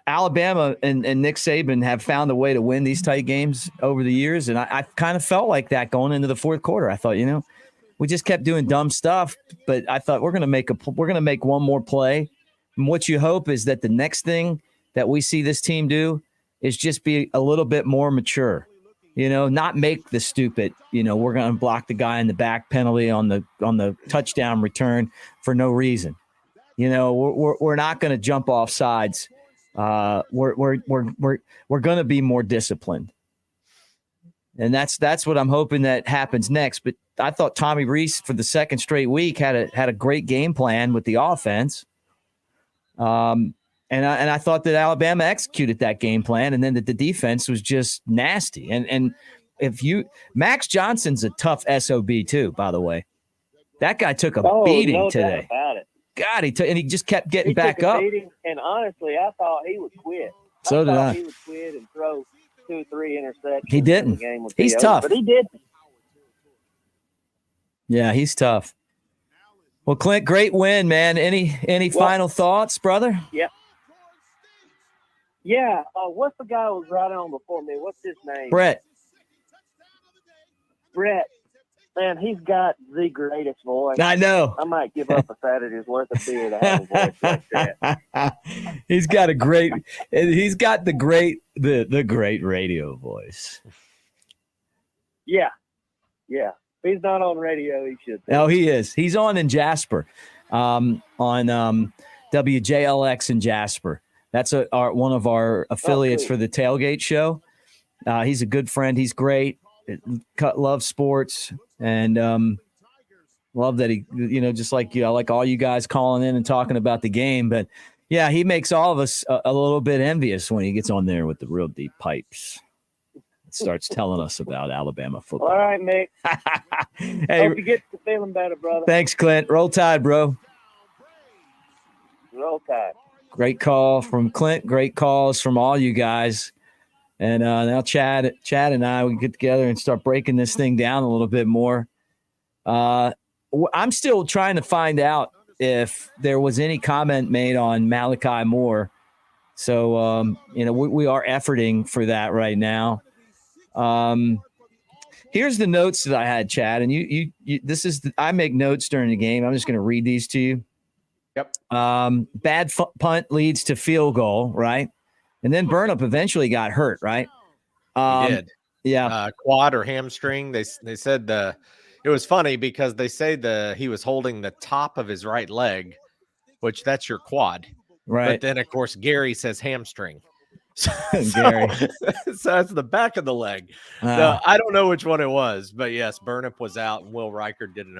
Alabama and Nick Saban have found a way to win these tight games over the years, and I kind of felt like that going into the fourth quarter. I thought, we just kept doing dumb stuff, but I thought we're gonna make one more play. And what you hope is that the next thing that we see this team do is just be a little bit more mature, not make the stupid, we're going to block the guy in the back penalty on the touchdown return for no reason. We're not going to jump off sides. We're going to be more disciplined. And that's what I'm hoping that happens next. But I thought Tommy Rees for the second straight week had a great game plan with the offense. And I thought that Alabama executed that game plan, and then that the defense was just nasty. And Max Johnson's a tough SOB too, by the way. That guy took a beating today. About it. God, he just kept getting back up. Beating, and honestly, I thought he would quit. So did I. He would quit and throw 2-3 interceptions. He didn't. He's tough. But he did. Yeah, he's tough. Well, Clint, great win, man. Any final thoughts, brother? Yeah. Yeah. What's the guy who was right on before me? What's his name? Brett. Man, he's got the greatest voice. I know. I might give up a Saturday's worth of beer to have a voice like that. He's got the great radio voice. Yeah. Yeah. If he's not on radio, he should be. No, he is. He's on in Jasper, on WJLX in Jasper. That's one of our affiliates for the Tailgate show. He's a good friend. He's great. Loves sports, and love that he, just like you. I like all you guys calling in and talking about the game. But yeah, he makes all of us a little bit envious when he gets on there with the real deep pipes. Starts telling us about Alabama football. All right, Mick. Hey, hope you get to feeling better, brother. Thanks, Clint. Roll Tide, bro. Roll Tide. Great call from Clint. Great calls from all you guys. And now Chad and I, we can get together and start breaking this thing down a little bit more. I'm still trying to find out if there was any comment made on Malachi Moore. So, we are efforting for that right now. Here's the notes that I had, Chad, and you I make notes during the game. I'm just going to read these to you. Yep. Bad punt leads to field goal, right? And then Burnup eventually got hurt, right? He did. Yeah. Quad or hamstring. They said it was funny because they say he was holding the top of his right leg, which that's your quad. Right. But then of course Gary says hamstring. So, Gary. so that's the back of the leg. Uh, No, I don't know which one it was, but yes, Burnip was out and Will Riker did an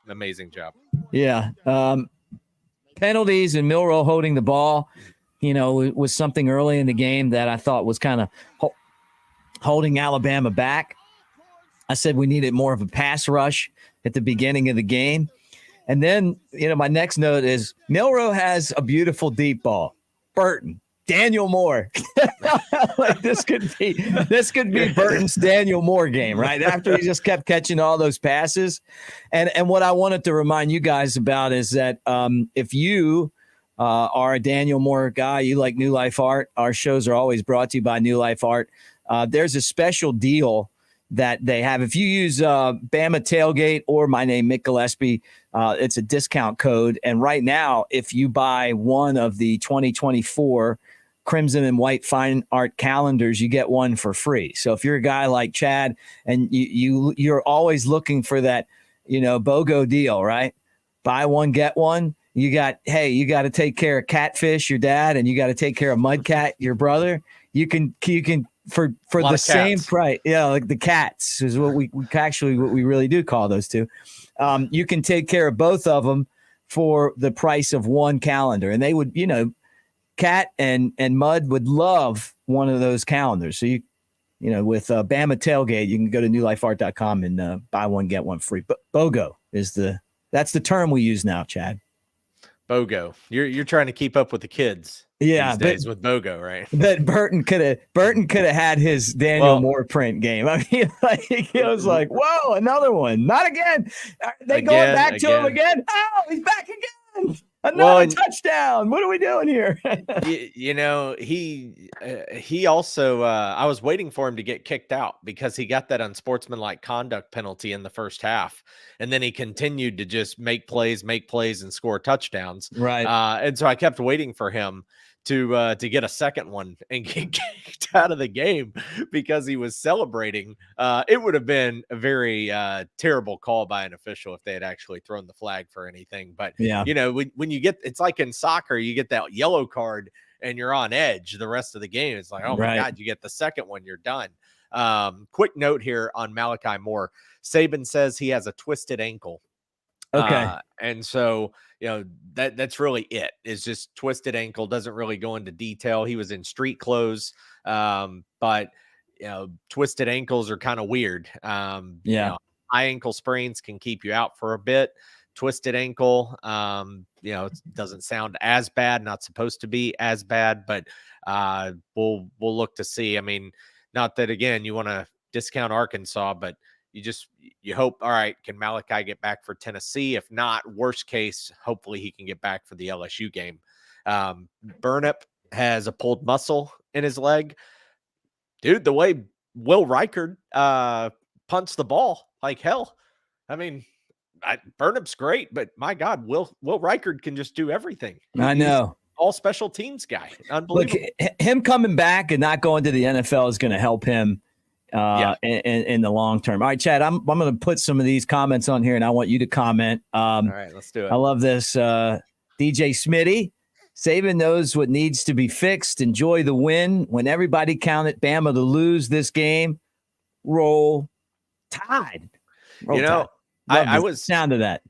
amazing job. Yeah. Penalties and Milroe holding the ball, was something early in the game that I thought was kind of holding Alabama back. I said we needed more of a pass rush at the beginning of the game. And then, my next note is Milroe has a beautiful deep ball. Burton, Daniel Moore. Like this could be Burton's Daniel Moore game, right? After he just kept catching all those passes. And what I wanted to remind you guys about is that if you are a Daniel Moore guy, you like New Life Art, our shows are always brought to you by New Life Art. There's a special deal that they have. If you use Bama Tailgate or my name, Mick Gillispie, it's a discount code. And right now, if you buy one of the 2024 Crimson and White Fine Art calendars, you get one for free. So if you're a guy like Chad and you're always looking for that, BOGO deal, right? Buy one, get one. You got to take care of Catfish, your dad, and you got to take care of Mudcat, your brother. You can for the same price. Yeah, like the cats is what we really do call those two. You can take care of both of them for the price of one calendar. And they would, Cat and Mud would love one of those calendars. So with Bama Tailgate, you can go to newlifeart.com and buy one, get one free. But BOGO that's the term we use now, Chad. BOGO. You're trying to keep up with the kids. Yeah, these days with BOGO, right? That Burton could have had his Daniel Moore print game. I mean, it was like, whoa, another one. Not again. Are they going back to him again? Oh, he's back again. Another touchdown. What are we doing here? He also I was waiting for him to get kicked out because he got that unsportsmanlike conduct penalty in the first half. And then he continued to just make plays and score touchdowns. Right. And so I kept waiting for him to get a second one and get kicked out of the game because he was celebrating. It would have been a very terrible call by an official if they had actually thrown the flag for anything. But when you get, it's like in soccer, you get that yellow card and you're on edge the rest of the game. It's like, oh my God, you get the second one, you're done. Quick note here on Malachi Moore. Saban says he has a twisted ankle. Okay. And so, that's really it. It's just twisted ankle. Doesn't really go into detail. He was in street clothes. But twisted ankles are kind of weird. High ankle sprains can keep you out for a bit. Twisted ankle, it doesn't sound as bad, not supposed to be as bad, but we'll look to see. I mean, not that again, you want to discount Arkansas, but you hope, all right, can Malachi get back for Tennessee? If not, worst case, hopefully he can get back for the LSU game. Burnip has a pulled muscle in his leg. Dude, the way Will Riker punts the ball like hell. I mean, Burnip's great, but my God, Will Riker can just do everything. I know. All special teams guy. Unbelievable. Look, him coming back and not going to the NFL is going to help him in the long term. All right, Chad, I'm going to put some of these comments on here, and I want you to comment. All right, let's do it. I love this. DJ Smitty, Saban knows what needs to be fixed. Enjoy the win. When everybody counted Bama to lose this game, roll Tide. I was sound of that.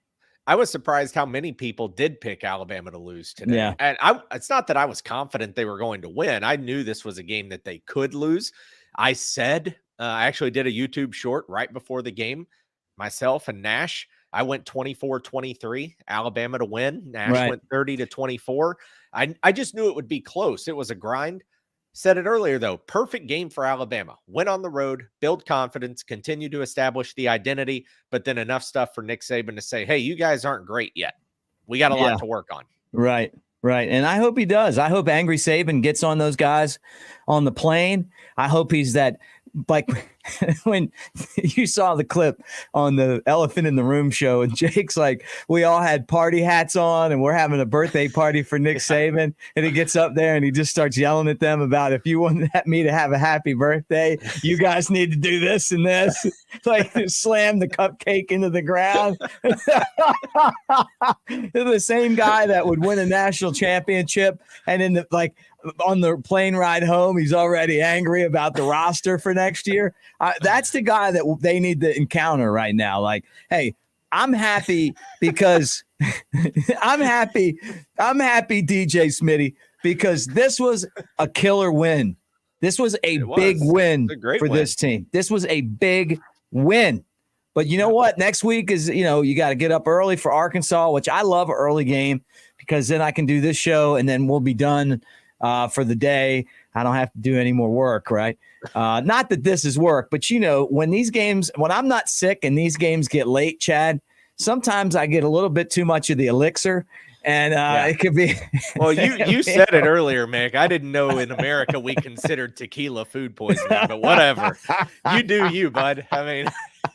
I was surprised how many people did pick Alabama to lose today. Yeah. And it's not that I was confident they were going to win. I knew this was a game that they could lose. I said, I actually did a YouTube short right before the game, myself and Nash. I went 24-23, Alabama to win. Nash went 30-24. I just knew it would be close. It was a grind. Said it earlier, though, perfect game for Alabama. Went on the road, build confidence, continue to establish the identity, but then enough stuff for Nick Saban to say, hey, you guys aren't great yet. We got a lot to work on. Right. And I hope he does. I hope Angry Saban gets on those guys on the plane. I hope he's that, like when you saw the clip on the Elephant in the Room show, and Jake's like, we all had party hats on and we're having a birthday party for Nick Saban. And he gets up there and he just starts yelling at them about, if you want me to have a happy birthday, you guys need to do this and this. Like, slam the cupcake into the ground. They're the same guy that would win a national championship. And in the, like, on the plane ride home, he's already angry about the roster for next year. That's the guy that they need to encounter right now. Like, hey, I'm happy because I'm happy, DJ Smitty, because this was a killer win. This was a big win for this team. This was a big win. But you know what? Next week is, you got to get up early for Arkansas, which I love an early game, because then I can do this show and then we'll be done for the day. I don't have to do any more work, right? Not that this is work, but when I'm not sick and these games get late, Chad, sometimes I get a little bit too much of the elixir, and it could be. Well, you said it earlier, Mick. I didn't know in America we considered tequila food poisoning, but whatever. You do you, bud. I mean,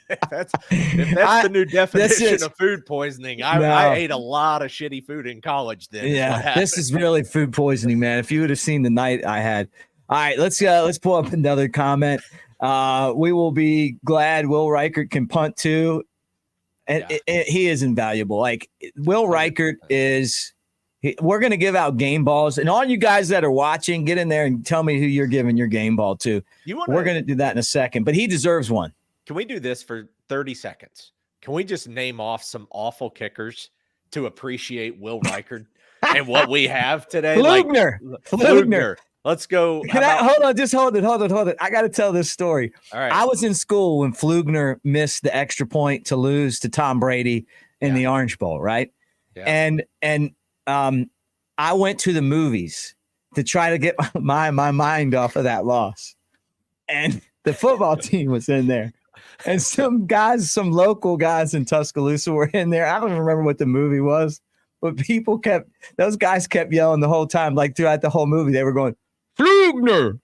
if that's the new definition of food poisoning. I ate a lot of shitty food in college then. Yeah, this is really food poisoning, man. If you would have seen the night I had. All right, let's pull up another comment. We will be glad Will Reichert can punt too. And he is invaluable. Like, Will Reichert we're going to give out game balls, and all you guys that are watching, get in there and tell me who you're giving your game ball to. We're going to do that in a second, but he deserves one. Can we do this for 30 seconds? Can we just name off some awful kickers to appreciate Will Reichert and what we have today? Flugner. Let's go. Hold on. I got to tell this story. All right. I was in school when Flugner missed the extra point to lose to Tom Brady in the Orange Bowl, right? Yeah. And I went to the movies to try to get my mind off of that loss. And the football team was in there. And some local guys in Tuscaloosa were in there. I don't even remember what the movie was, but those guys kept yelling the whole time, like throughout the whole movie. They were going, Flugner.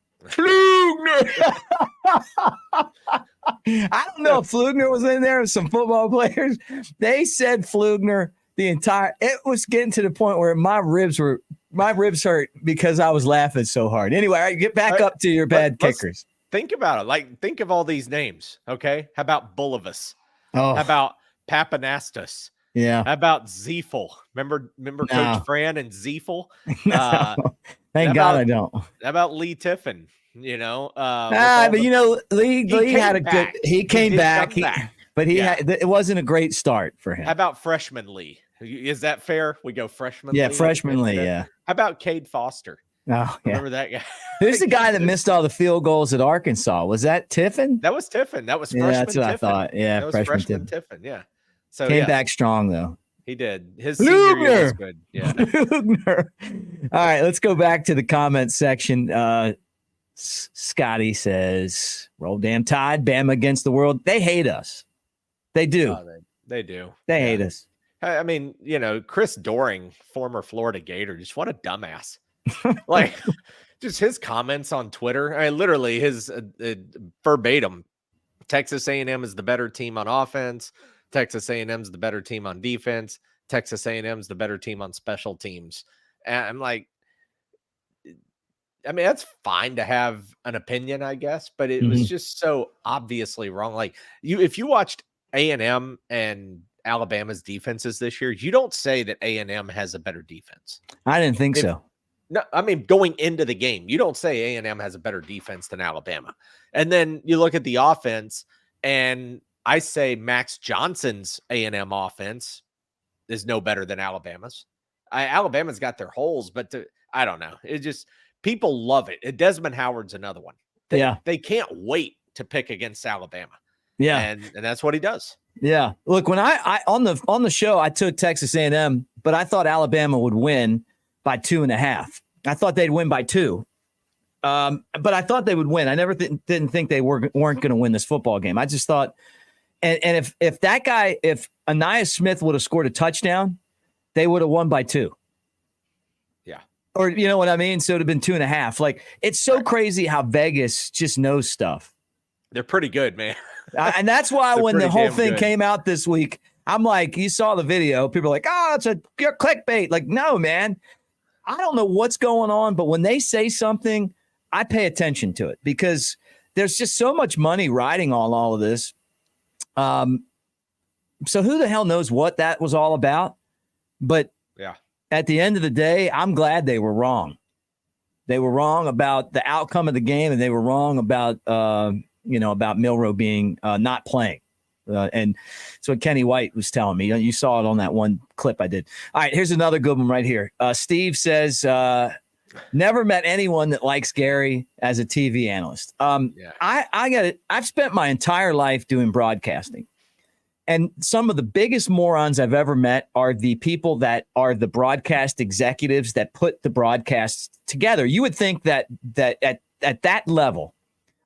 I don't know if Flugner was in there with some football players. They said Flugner it was getting to the point where my ribs hurt because I was laughing so hard. Anyway, all right, get back up to your bad kickers. Think about it. Like, think of all these names. Okay. How about Bulovas? Oh. How about Papanastus? Yeah. How about Ziefel? Remember Coach Fran and Ziefel? Thank God I don't. How about Lee Tiffin? Lee had a good. He came back. But it wasn't a great start for him. How about freshman Lee? Is that fair? We go freshman. Yeah, Lee? freshman Lee. Yeah. How about Cade Foster? Oh, yeah. Remember that guy? Who's the guy that missed all the field goals at Arkansas? Was that Tiffin? That was Tiffin. That was freshman. That's what Tiffin. I thought. Yeah, that was freshman Tiffin. Yeah. So came back strong though. He did. His senior year was good. Yeah. All right, let's go back to the comment section. Scotty says, "Roll damn Tide, Bama against the world. They hate us. They do. Oh, they do. They hate us. I mean, Chris Doering, former Florida Gator, just what a dumbass. Like, just his comments on Twitter. I mean, literally his verbatim. Texas A&M is the better team on offense. Texas A&M is the better team on defense. Texas A&M is the better team on special teams. And I'm like, I mean, that's fine to have an opinion, I guess, but it was just so obviously wrong. Like, if you watched A&M and Alabama's defenses this year, you don't say that A&M has a better defense. I didn't think so. No, I mean, going into the game, you don't say A&M has a better defense than Alabama. And then you look at the offense, and I say Max Johnson's A&M offense is no better than Alabama's. Alabama's got their holes, but I don't know. It just, people love it. Desmond Howard's another one. They can't wait to pick against Alabama. Yeah. And that's what he does. Yeah. Look, when I on the show, I took Texas A&M, but I thought Alabama would win by 2.5. I thought they'd win by 2. But I thought they would win. I never didn't think they weren't going to win this football game. I just thought, and if that guy, if Aniyah Smith would have scored a touchdown, they would have won by 2. Yeah. Or you know what I mean? So it would have been 2.5. Like, it's so crazy how Vegas just knows stuff. They're pretty good, man. And that's why They're when the pretty whole damn thing good. came out this week, I'm like, you saw the video. People are like, oh, it's a clickbait. Like, no, man. I don't know what's going on, but when they say something, I pay attention to it because there's just so much money riding on all of this. So who the hell knows what that was all about? But Yeah. at the end of the day, I'm glad they were wrong. They were wrong about the outcome of the game, and they were wrong about about Milroe being not playing. And so what Kenny White was telling me. You saw it on that one clip I did. All right, here's another good one right here. Steve says, never met anyone that likes Gary as a TV analyst. I got it. I've spent my entire life doing broadcasting. And some of the biggest morons I've ever met are the people that are the broadcast executives that put the broadcasts together. You would think that at that level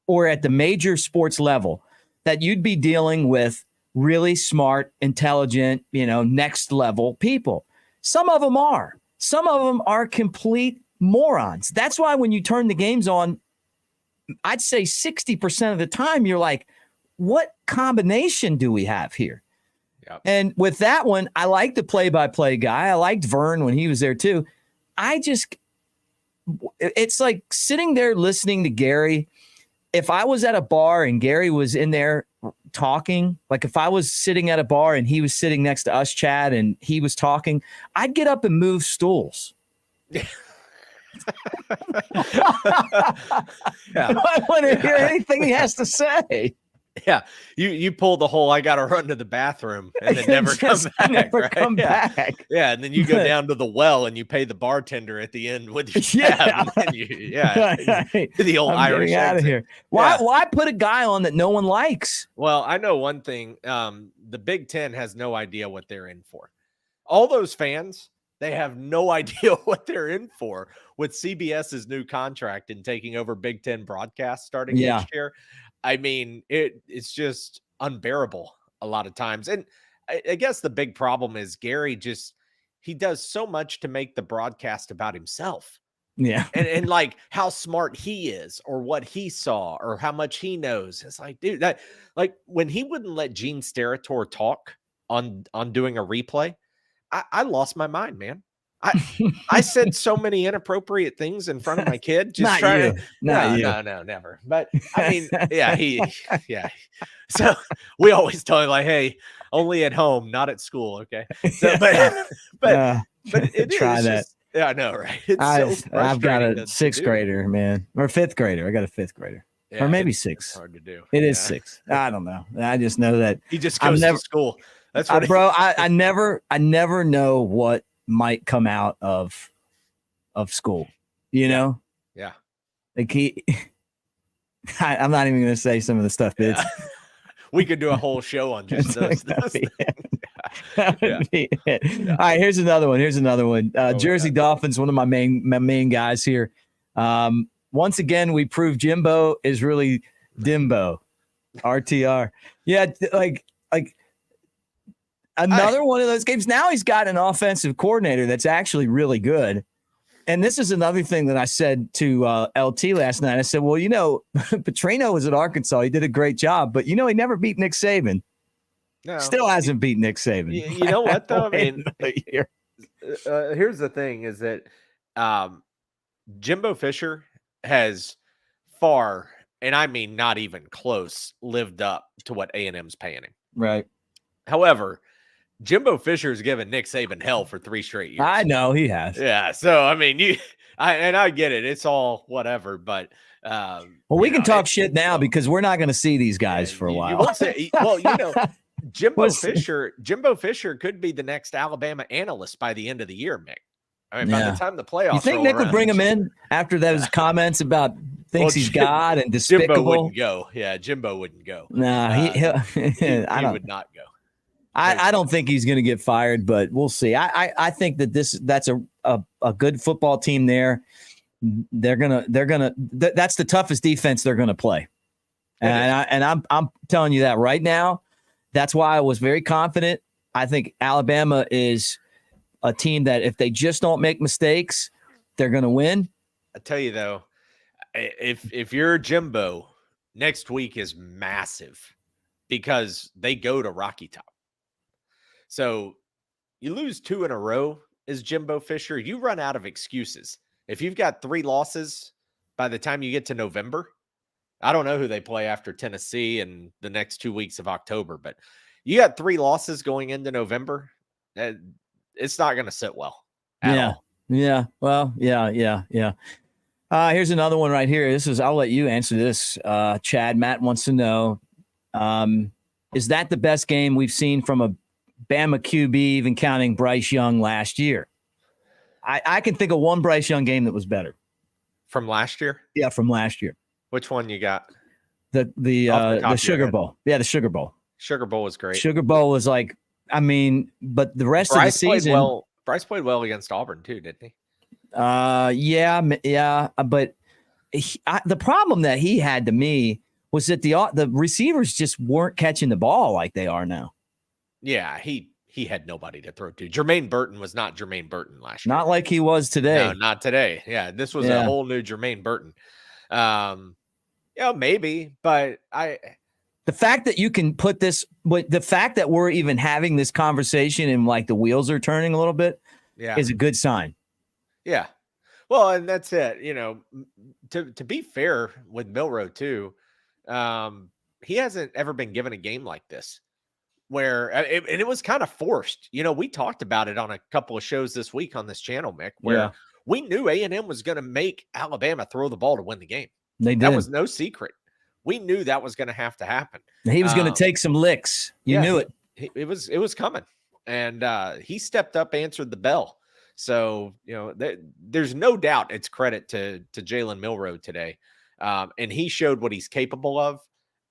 or at the major sports level that you'd be dealing with really smart, intelligent, next level people. Some of them are. Some of them are complete morons. That's why when you turn the games on, I'd say 60% of the time you're like, what combination do we have here? Yep. And with that one, I like the play-by-play guy. I liked Vern when he was there too. It's like sitting there listening to Gary. If I was at a bar and Gary was in there talking, like if I was sitting at a bar and he was sitting next to us, Chad, and he was talking, I'd get up and move stools. Yeah. I want to hear anything he has to say. Yeah, you pull the whole I gotta run to the bathroom and then never come back. Back. Yeah, and then you go down to the well and you pay the bartender at the end with your tab. And the old I'm Irish out of exit. here. Why put a guy on that no one likes? Well, I know one thing. The Big Ten has no idea what they're in for. All those fans, they have no idea what they're in for with CBS's new contract and taking over Big Ten broadcast starting next year. I mean, it's just unbearable a lot of times. And I guess the big problem is Gary he does so much to make the broadcast about himself. Yeah. And like how smart he is or what he saw or how much he knows. It's like, dude, that like when he wouldn't let Gene Steratore talk on doing a replay, I lost my mind, man. I said so many inappropriate things in front of my kid. Just no, never. But I mean, yeah. So we always tell him like, hey, only at home, not at school. Okay. So, but it try is that. Just, yeah, I know, right? I've got a sixth grader, man, or fifth grader. I got a fifth grader, or maybe six. Hard to do. It is 6. I don't know. I just know that he just goes to school. That's what bro. I never know what might come out of school, Yeah. Like I'm not even going to say some of the stuff, but we could do a whole show on just those things. All right, here's another one. Jersey Dolphins, one of my main guys here. Once again, we proved Jimbo is really Dimbo. RTR. Yeah, like another one of those games. Now he's got an offensive coordinator that's actually really good. And this is another thing that I said to LT last night. I said, well, Petrino was at Arkansas. He did a great job, but he never beat Nick Saban. No. Still hasn't beat Nick Saban. You know what, though? I mean, here's the thing is that Jimbo Fisher has far, and I mean not even close, lived up to what A&M's paying him. Right. However, Jimbo Fisher's given Nick Saban hell for 3 straight years. I know he has. Yeah. So, I mean, I get it. It's all whatever, but we can talk shit now because we're not going to see these guys for a while. You won't say, Jimbo Fisher could be the next Alabama analyst by the end of the year, Mick. I mean, by the time the playoffs, you think Nick would bring him in after those comments about things he's got and despicable? Jimbo wouldn't go. Yeah, Jimbo wouldn't go. Nah, he would not go. I don't think he's going to get fired, but we'll see. I think that that's a good football team there. That's the toughest defense they're going to play. And I'm telling you that right now. That's why I was very confident. I think Alabama is a team that if they just don't make mistakes, they're going to win. I tell you though, if you're Jimbo, next week is massive because they go to Rocky Top. So you lose 2 in a row as Jimbo Fisher, you run out of excuses. If you've got 3 losses by the time you get to November, I don't know who they play after Tennessee and the next 2 weeks of October, but you got 3 losses going into November. It's not going to sit well at all. Yeah. Well, yeah. Here's another one right here. I'll let you answer this. Chad, Matt wants to know, is that the best game we've seen from a Bama QB, even counting Bryce Young last year? I can think of one Bryce Young game that was better. From last year? Yeah, from last year. Which one you got? The Sugar Bowl. Yeah, the Sugar Bowl. Sugar Bowl was great. Sugar Bowl was like, but the rest of the season. Bryce played well against Auburn too, didn't he? Yeah. But the problem that he had to me was that the receivers just weren't catching the ball like they are now. Yeah, he had nobody to throw to. Jermaine Burton was not Jermaine Burton last year. Not like he was today. No, not today. Yeah, this was a whole new Jermaine Burton. Maybe, but the fact that you can put this, but the fact that we're even having this conversation and like the wheels are turning a little bit, is a good sign. Yeah. Well, and that's it. To be fair with Milroe too, he hasn't ever been given a game like this where it was kind of forced. We talked about it on a couple of shows this week on this channel, Mick, where we knew A&M was going to make Alabama throw the ball to win the game. They did. That was no secret. We knew that was going to have to happen. He was going to take some licks. You knew it. It was coming, and he stepped up, answered the bell. So there's no doubt it's credit to Jalen Milroe today, and he showed what he's capable of.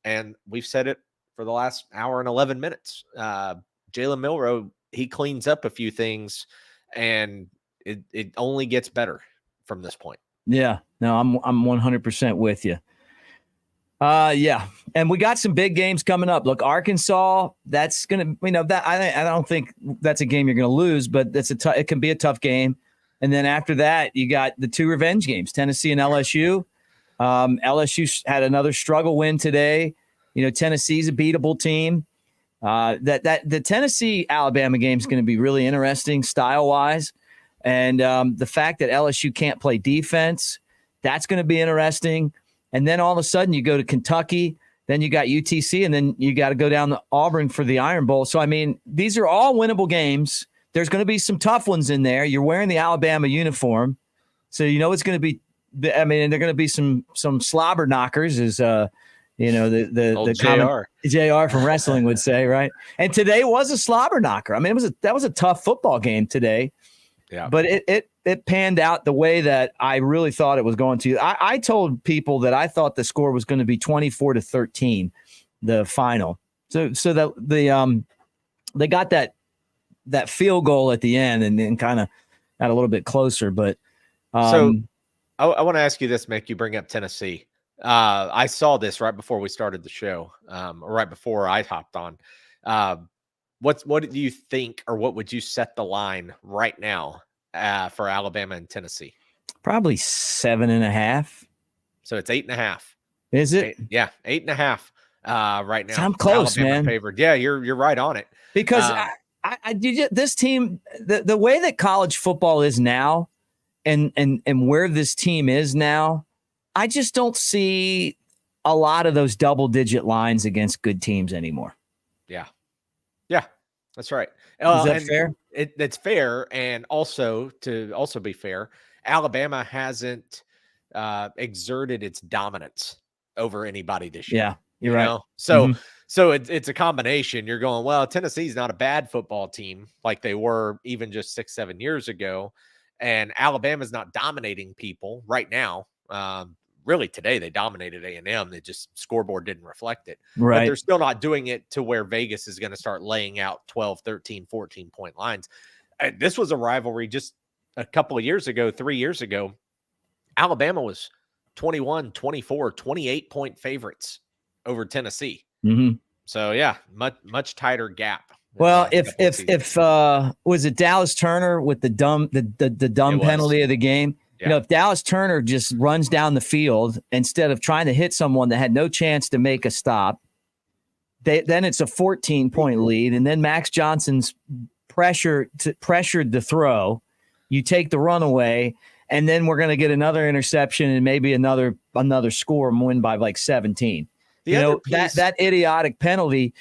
And we've said it for the last hour and 11 minutes. Jalen Milroe, he cleans up a few things, and it only gets better from this point. Yeah, no, I'm 100% with you. And we got some big games coming up. Look, Arkansas, that's gonna, that I don't think that's a game you're gonna lose, but it can be a tough game. And then after that, you got the 2 revenge games, Tennessee and LSU. LSU had another struggle win today. Tennessee's a beatable team. The Tennessee Alabama game is going to be really interesting style wise, and the fact that LSU can't play defense, that's going to be interesting. And then all of a sudden you go to Kentucky, then you got UTC, and then you got to go down to Auburn for the Iron Bowl. So, these are all winnable games. There's going to be some tough ones in there. You're wearing the Alabama uniform. So, it's going to be, they're going to be some slobber knockers, as, the JR from wrestling would say, right? And today was a slobber knocker. That was a tough football game today. Yeah. But it panned out the way that I really thought it was going to. I told people that I thought the score was going to be 24-13, the final. So that they got that field goal at the end and then kind of got a little bit closer. But so I want to ask you this, Mick. You bring up Tennessee. I saw this right before we started the show, or right before I hopped on. What do you think, or what would you set the line right now for Alabama and Tennessee? Probably 7.5. So it's 8.5. Is it? 8.5. Right now. So I'm close, Alabama man. Favored. Yeah, you're right on it. Because this team, the way that college football is now, and where this team is now, I just don't see a lot of those double-digit lines against good teams anymore. Yeah, that's right. Is that fair? It's fair, and also to be fair, Alabama hasn't exerted its dominance over anybody this year. Yeah, you're right. So it's a combination. You're going, well, Tennessee's not a bad football team like they were even just 6-7 years ago, and Alabama's not dominating people right now. Really, today they dominated A&M. They just scoreboard didn't reflect it. Right. But they're still not doing it to where Vegas is going to start laying out 12, 13, 14-point lines. This was a rivalry just a couple of years ago, 3 years ago. Alabama was 21, 24, 28-point favorites over Tennessee. Mm-hmm. So, yeah, much tighter gap. Well, if was it Dallas Turner with the dumb penalty of the game? You know, if Dallas Turner just runs down the field instead of trying to hit someone that had no chance to make a stop, then it's a 14-point lead. And then Max Johnson's pressured the throw. You take the run away, and then we're going to get another interception and maybe another score and win by like 17. That idiotic penalty,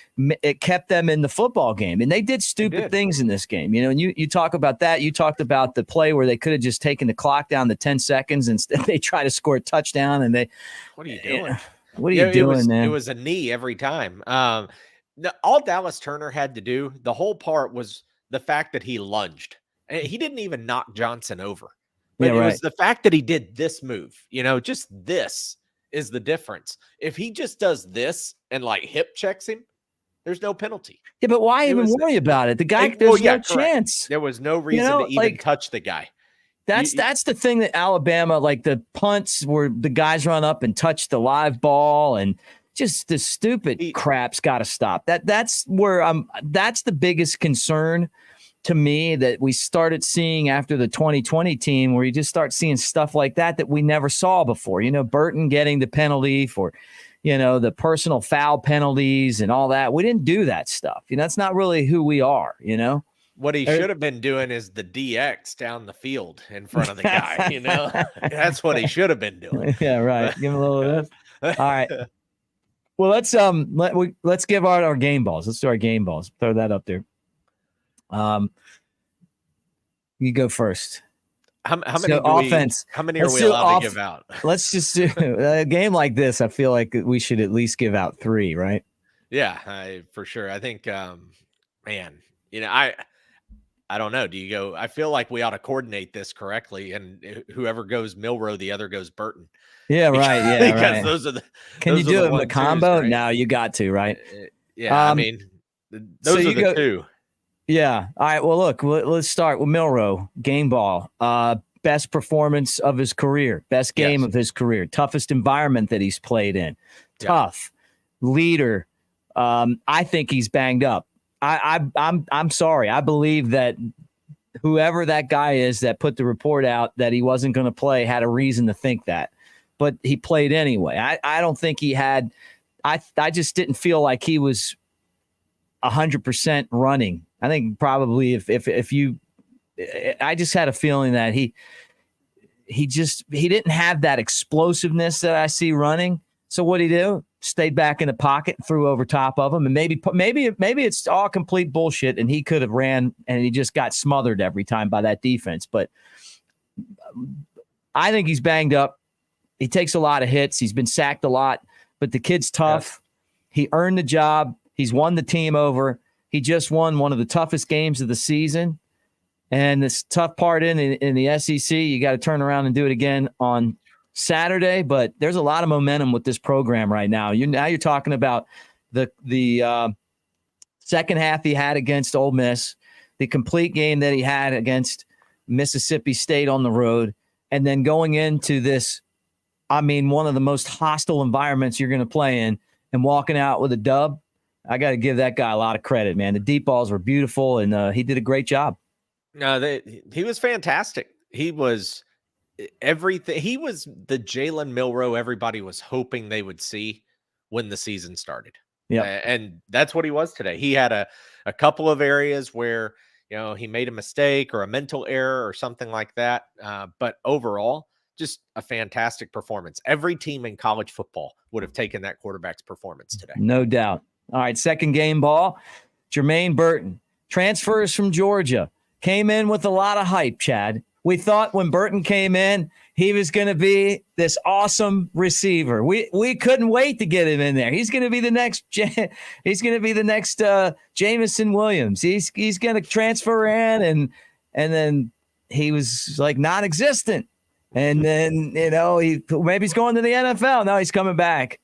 it kept them in the football game, and they did stupid things in this game. You know, and you talk about that. You talked about the play where they could have just taken the clock down to 10 seconds. Instead, they try to score a touchdown, and what are you doing? What are you doing, man? It was a knee every time. All Dallas Turner had to do, the whole part was the fact that he lunged. He didn't even knock Johnson over. But it was the fact that he did this move. You know, just this is the difference. If he just does this and like hip checks him, there's no penalty. Yeah, but why even worry about it? The guy, there's no chance. There was no reason to even touch the guy. That's the thing that Alabama, like the punts where the guys run up and touch the live ball, and just the stupid crap's got to stop. That's the biggest concern to me that we started seeing after the 2020 team, where you just start seeing stuff like that we never saw before. You know, Burton getting the penalty for, you know, the personal foul penalties and all that. We didn't do that stuff. You know, that's not really who we are, you know. What he should have been doing is the DX down the field in front of the guy, you know. That's what he should have been doing. Yeah, right. Give him a little of this. All right. Well, let's give out our game balls. Let's do our game balls. Throw that up there. You go first. How many offense? How many are we allowed to give out? Let's just do a game like this. I feel like we should at least give out 3, right? Yeah, for sure. I think, man, you know, I don't know. Do you go? I feel like we ought to coordinate this correctly, and whoever goes Milroe, the other goes Burton. Yeah, right. Yeah, because right. those are the. Can you do it in a combo? Right? No, you got to, right? Yeah, I mean, those are the two. Yeah. All right. Well, look, let's start with Milroe. Game ball. Best performance of his career. Best game of his career. Toughest environment that he's played in. Tough. Leader. I think he's banged up. I'm sorry. I believe that whoever that guy is that put the report out that he wasn't going to play had a reason to think that. But he played anyway. I don't think he had – I just didn't feel like he was 100% running. I think probably if you – I just had a feeling that he didn't have that explosiveness that I see running. So what did he do? Stayed back in the pocket, threw over top of him, and maybe it's all complete bullshit, and he could have ran, and he just got smothered every time by that defense. But I think he's banged up. He takes a lot of hits. He's been sacked a lot, but the kid's tough. Yeah. He earned the job. He's won the team over. He just won one of the toughest games of the season. And this tough part in the SEC, you got to turn around and do it again on Saturday. But there's a lot of momentum with this program right now. You're talking about the second half he had against Ole Miss, the complete game that he had against Mississippi State on the road, and then going into this, I mean, one of the most hostile environments you're going to play in, and walking out with a dub. I got to give that guy a lot of credit, man. The deep balls were beautiful, and he did a great job. No, he was fantastic. He was everything. He was the Jalen Milroe everybody was hoping they would see when the season started. Yeah, and that's what he was today. He had a couple of areas where, you know, he made a mistake or a mental error or something like that. But overall, just a fantastic performance. Every team in college football would have taken that quarterback's performance today. No doubt. All right, second game ball. Jermaine Burton transfers from Georgia. Came in with a lot of hype, Chad. We thought when Burton came in, he was going to be this awesome receiver. We couldn't wait to get him in there. He's going to be the next. He's going to be the next Jameson Williams. He's going to transfer in, and then he was like non-existent. And then, you know, maybe he's going to the NFL. No, he's coming back.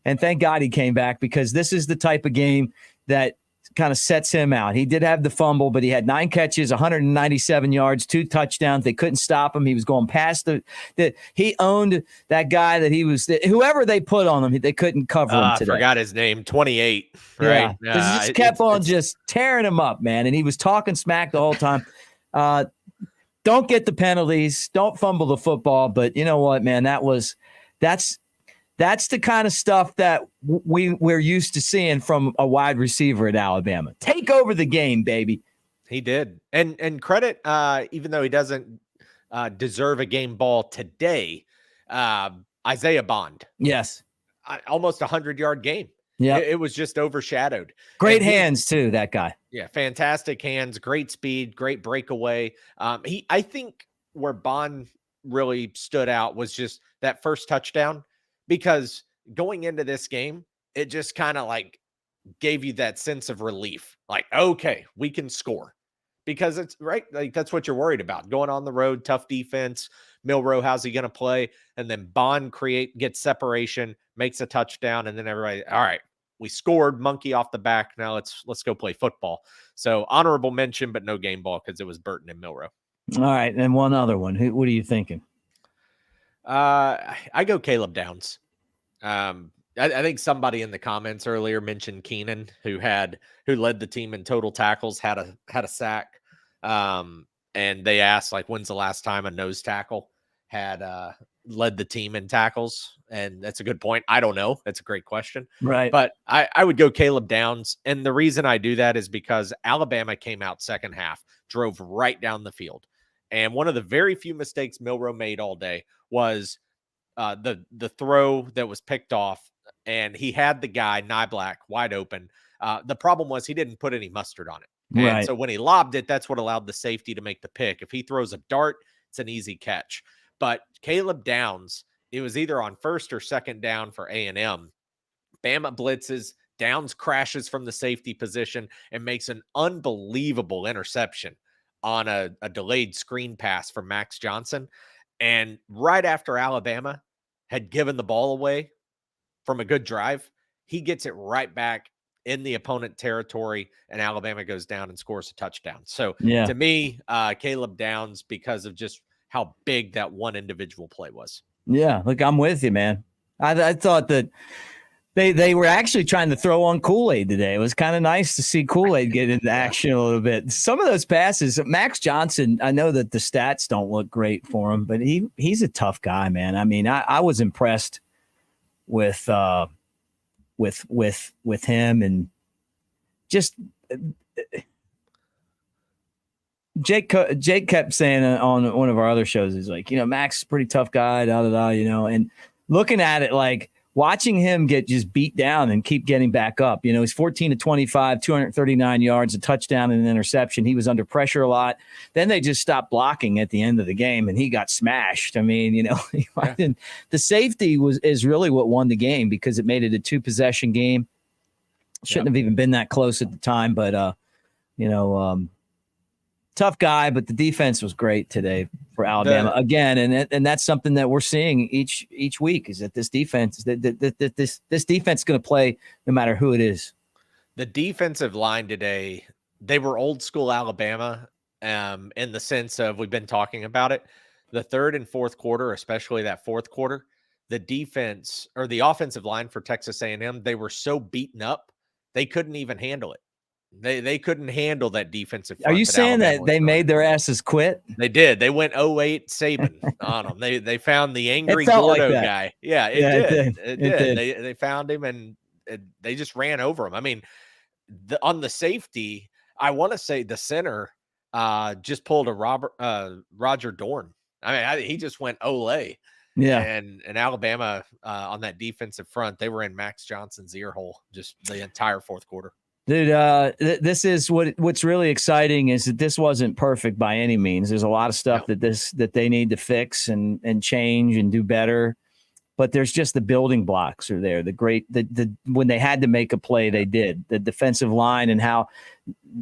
And thank God he came back, because this is the type of game that kind of sets him out. He did have the fumble, but he had 9 catches, 197 yards, 2 touchdowns. They couldn't stop him. He was going past he owned that guy whoever they put on him, they couldn't cover him today. I forgot his name, 28, right? Yeah. He just kept on just tearing him up, man. And he was talking smack the whole time. don't get the penalties, don't fumble the football. But you know what, man, that's the kind of stuff that we're used to seeing from a wide receiver at Alabama. Take over the game, baby. He did. And credit, even though he doesn't deserve a game ball today, Isaiah Bond. Yes. Almost 100-yard game. Yeah. It was just overshadowed. Great hands too, that guy. Yeah, fantastic hands, great speed, great breakaway. I think where Bond really stood out was just that first touchdown, because going into this game, it just kind of like gave you that sense of relief. Like, okay, we can score. Because it's right, like that's what you're worried about. Going on the road, tough defense. Milroe, how's he going to play? And then Bond gets separation, makes a touchdown, and then everybody, all right, we scored, monkey off the back. Now let's go play football. So honorable mention, but no game ball because it was Burton and Milroe. All right, and one other one. What are you thinking? I go Caleb Downs. I think somebody in the comments earlier mentioned Keenan, who led the team in total tackles, had a sack. And they asked, like, when's the last time a nose tackle had led the team in tackles? And that's a good point. I don't know. That's a great question. Right. But I would go Caleb Downs. And the reason I do that is because Alabama came out second half, drove right down the field. And one of the very few mistakes Milroe made all day was the throw that was picked off, and he had the guy, Nyblack, wide open. The problem was he didn't put any mustard on it. And Right. so when he lobbed it, that's what allowed the safety to make the pick. If he throws a dart, it's an easy catch. But Caleb Downs, it was either on first or second down for A&M. Bama blitzes, Downs crashes from the safety position and makes an unbelievable interception on a delayed screen pass from Max Johnson. And right after Alabama had given the ball away from a good drive, he gets it right back in the opponent territory, and Alabama goes down and scores a touchdown. So to me, Caleb Downs, because of just how big that one individual play was. Yeah, look, I'm with you, man. I thought that they were actually trying to throw on Kool-Aid today. It was kind of nice to see Kool-Aid get into action a little bit. Some of those passes, Max Johnson, I know that the stats don't look great for him, but he's a tough guy, man. I mean, I was impressed with him, and just Jake kept saying on one of our other shows, he's like, Max is a pretty tough guy, and looking at it, like watching him get just beat down and keep getting back up. He's 14 to 25, 239 yards, a touchdown and an interception. He was under pressure a lot. Then they just stopped blocking at the end of the game, and he got smashed. I mean, the safety is really what won the game, because it made it a 2-possession game. Shouldn't have even been that close at the time, but tough guy, but the defense was great today for Alabama again, and that's something that we're seeing each week, is that this defense this defense is going to play no matter who it is. The defensive line today, they were old school Alabama, in the sense of, we've been talking about it, the third and fourth quarter, especially that fourth quarter, the defense or the offensive line for Texas A&M, they were so beaten up they couldn't even handle it. They couldn't handle that defensive front. Are you saying that they made their asses quit? They did. They went 08 Saban on them. They found the angry Gordo guy. Yeah, it did. They found him, and they just ran over him. I mean, on the safety, I want to say the center just pulled a Roger Dorn. I mean, he just went Olay. Yeah. And Alabama on that defensive front, they were in Max Johnson's ear hole just the entire fourth quarter. Dude, this is what's really exciting, is that this wasn't perfect by any means. There's a lot of stuff that they need to fix and change and do better. But there's just the building blocks are there. When they had to make a play, they did. The defensive line, and how,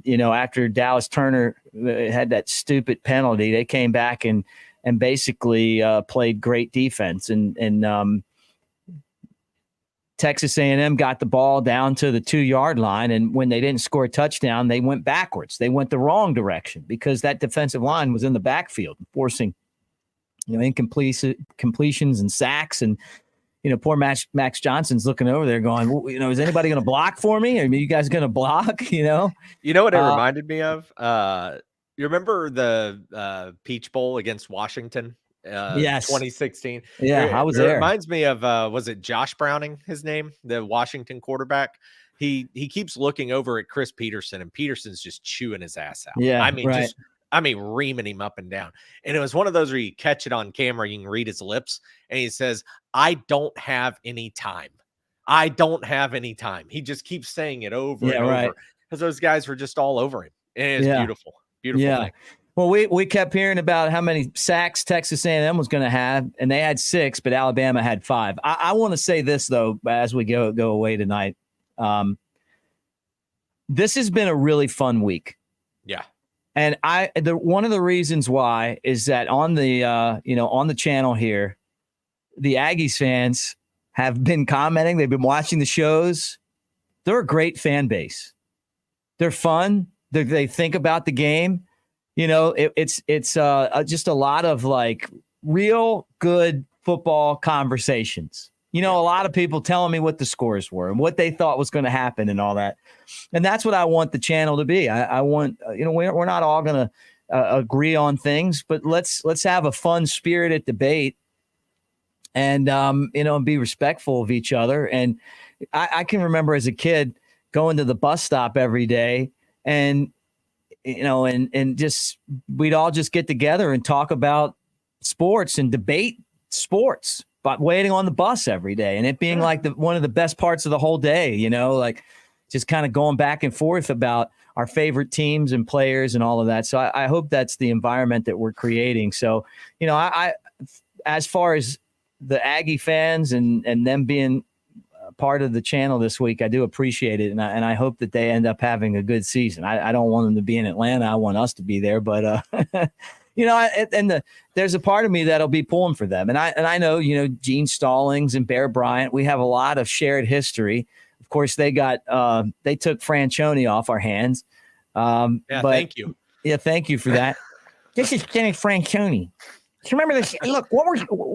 after Dallas Turner had that stupid penalty, they came back and basically played great defense. And Texas A&M got the ball down to the 2-yard line, and when they didn't score a touchdown, they went backwards. They went the wrong direction, because that defensive line was in the backfield, forcing completions and sacks. And poor Max Johnson's looking over there going, is anybody going to block for me? Are you guys going to block? You know what it reminded me of? You remember the Peach Bowl against Washington? Yes. 2016. Yeah, I was there. It reminds me of was it Josh Browning, his name, the Washington quarterback? He keeps looking over at Chris Peterson, and Peterson's just chewing his ass out. Yeah, I mean, reaming him up and down. And it was one of those where you catch it on camera, you can read his lips, and he says, "I don't have any time. I don't have any time." He just keeps saying it over and over because those guys were just all over him. And it's beautiful. Beautiful thing. Well, we kept hearing about how many sacks Texas A&M was going to have, and they had 6, but Alabama had 5. I want to say this, though, as we go away tonight. This has been a really fun week. Yeah. And one of the reasons why is that on the on the channel here, the Aggies fans have been commenting. They've been watching the shows. They're a great fan base. They're fun. They think about the game. It's just a lot of like real good football conversations. A lot of people telling me what the scores were and what they thought was going to happen and all that. And that's what I want the channel to be. I want, we're not all going to agree on things, but let's have a fun spirited debate and, be respectful of each other. And I can remember as a kid going to the bus stop every day and just, we'd all just get together and talk about sports and debate sports, but waiting on the bus every day and it being like one of the best parts of the whole day, like just kind of going back and forth about our favorite teams and players and all of that. So I hope that's the environment that we're creating. So, I as far as the Aggie fans and them being part of the channel this week, I do appreciate it. And I hope that they end up having a good season. I don't want them to be in Atlanta. I want us to be there, but, there's a part of me that'll be pulling for them. And I know, Gene Stallings and Bear Bryant, we have a lot of shared history. Of course, they took Franchione off our hands. Thank you. Yeah, thank you for that. This is Kenny Franchione. Do you remember this? Look,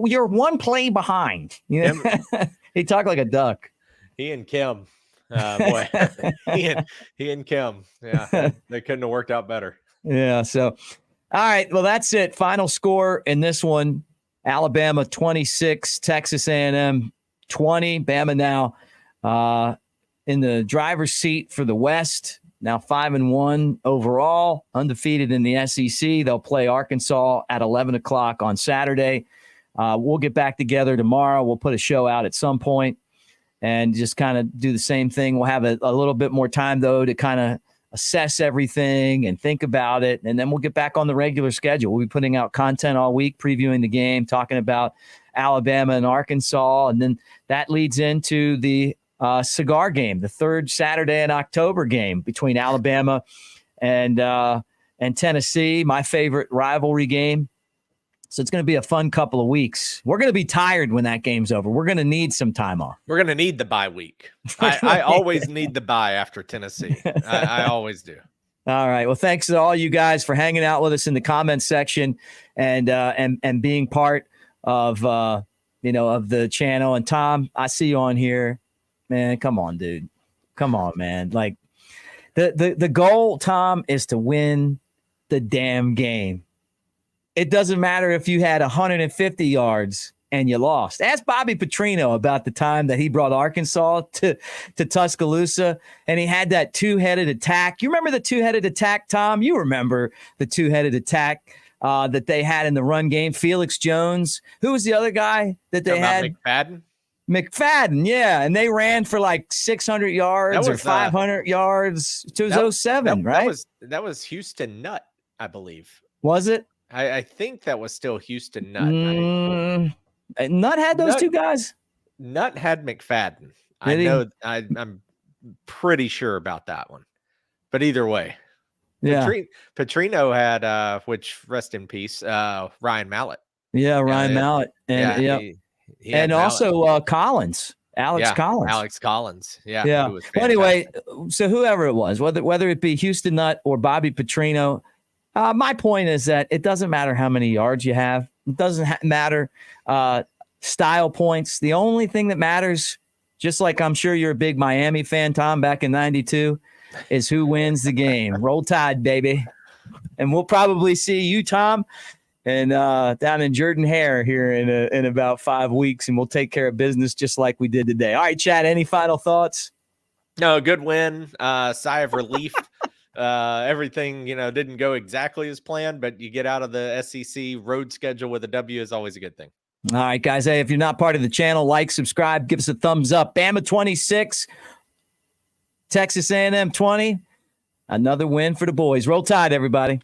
you're one play behind. He talked like a duck. He and Kim, boy, he and Kim, yeah, they couldn't have worked out better. Yeah. So, all right. Well, that's it. Final score in this one: Alabama 26, Texas A&M 20. Bama now in the driver's seat for the West. Now 5-1 overall, undefeated in the SEC. They'll play Arkansas at 11 o'clock on Saturday. We'll get back together tomorrow. We'll put a show out at some point and just kind of do the same thing. We'll have a little bit more time, though, to kind of assess everything and think about it. And then we'll get back on the regular schedule. We'll be putting out content all week, previewing the game, talking about Alabama and Arkansas. And then that leads into the cigar game, the third Saturday in October game between Alabama and Tennessee, my favorite rivalry game. So it's going to be a fun couple of weeks. We're going to be tired when that game's over. We're going to need some time off. We're going to need the bye week. I always need the bye after Tennessee. I always do. All right. Well, thanks to all you guys for hanging out with us in the comments section and being part of the channel. And Tom, I see you on here. Man, come on, dude. Come on, man. Like the goal, Tom, is to win the damn game. It doesn't matter if you had 150 yards and you lost. Ask Bobby Petrino about the time that he brought Arkansas to Tuscaloosa and he had that two-headed attack. You remember the two-headed attack, Tom? You remember the two-headed attack that they had in the run game. Felix Jones. Who was the other guy that they had? McFadden, yeah. And they ran for like 600 yards or 500 yards. It was 07, right? That was Houston Nutt, I believe. Was it? I think that was still Houston Nutt. Nutt had those two guys? Nutt had McFadden. I'm pretty sure about that one. But either way. Yeah. Petrino had, which rest in peace, Ryan Mallett. Yeah, Ryan Mallett. And he and also Collins. Alex Collins. Yeah. Well, anyway, so whoever it was, whether it be Houston Nutt or Bobby Petrino, my point is that it doesn't matter how many yards you have. It doesn't matter style points. The only thing that matters, just like I'm sure you're a big Miami fan, Tom, back in '92, is who wins the game. Roll Tide, baby. And we'll probably see you, Tom, and down in Jordan-Hare here in about 5 weeks, and we'll take care of business just like we did today. All right, Chad, any final thoughts? No, good win. Sigh of relief. Everything, didn't go exactly as planned, but you get out of the SEC road schedule with a W is always a good thing. All right, guys. Hey, if you're not part of the channel, like, subscribe, give us a thumbs up. Bama 26, Texas A&M 20. Another win for the boys. Roll Tide, everybody.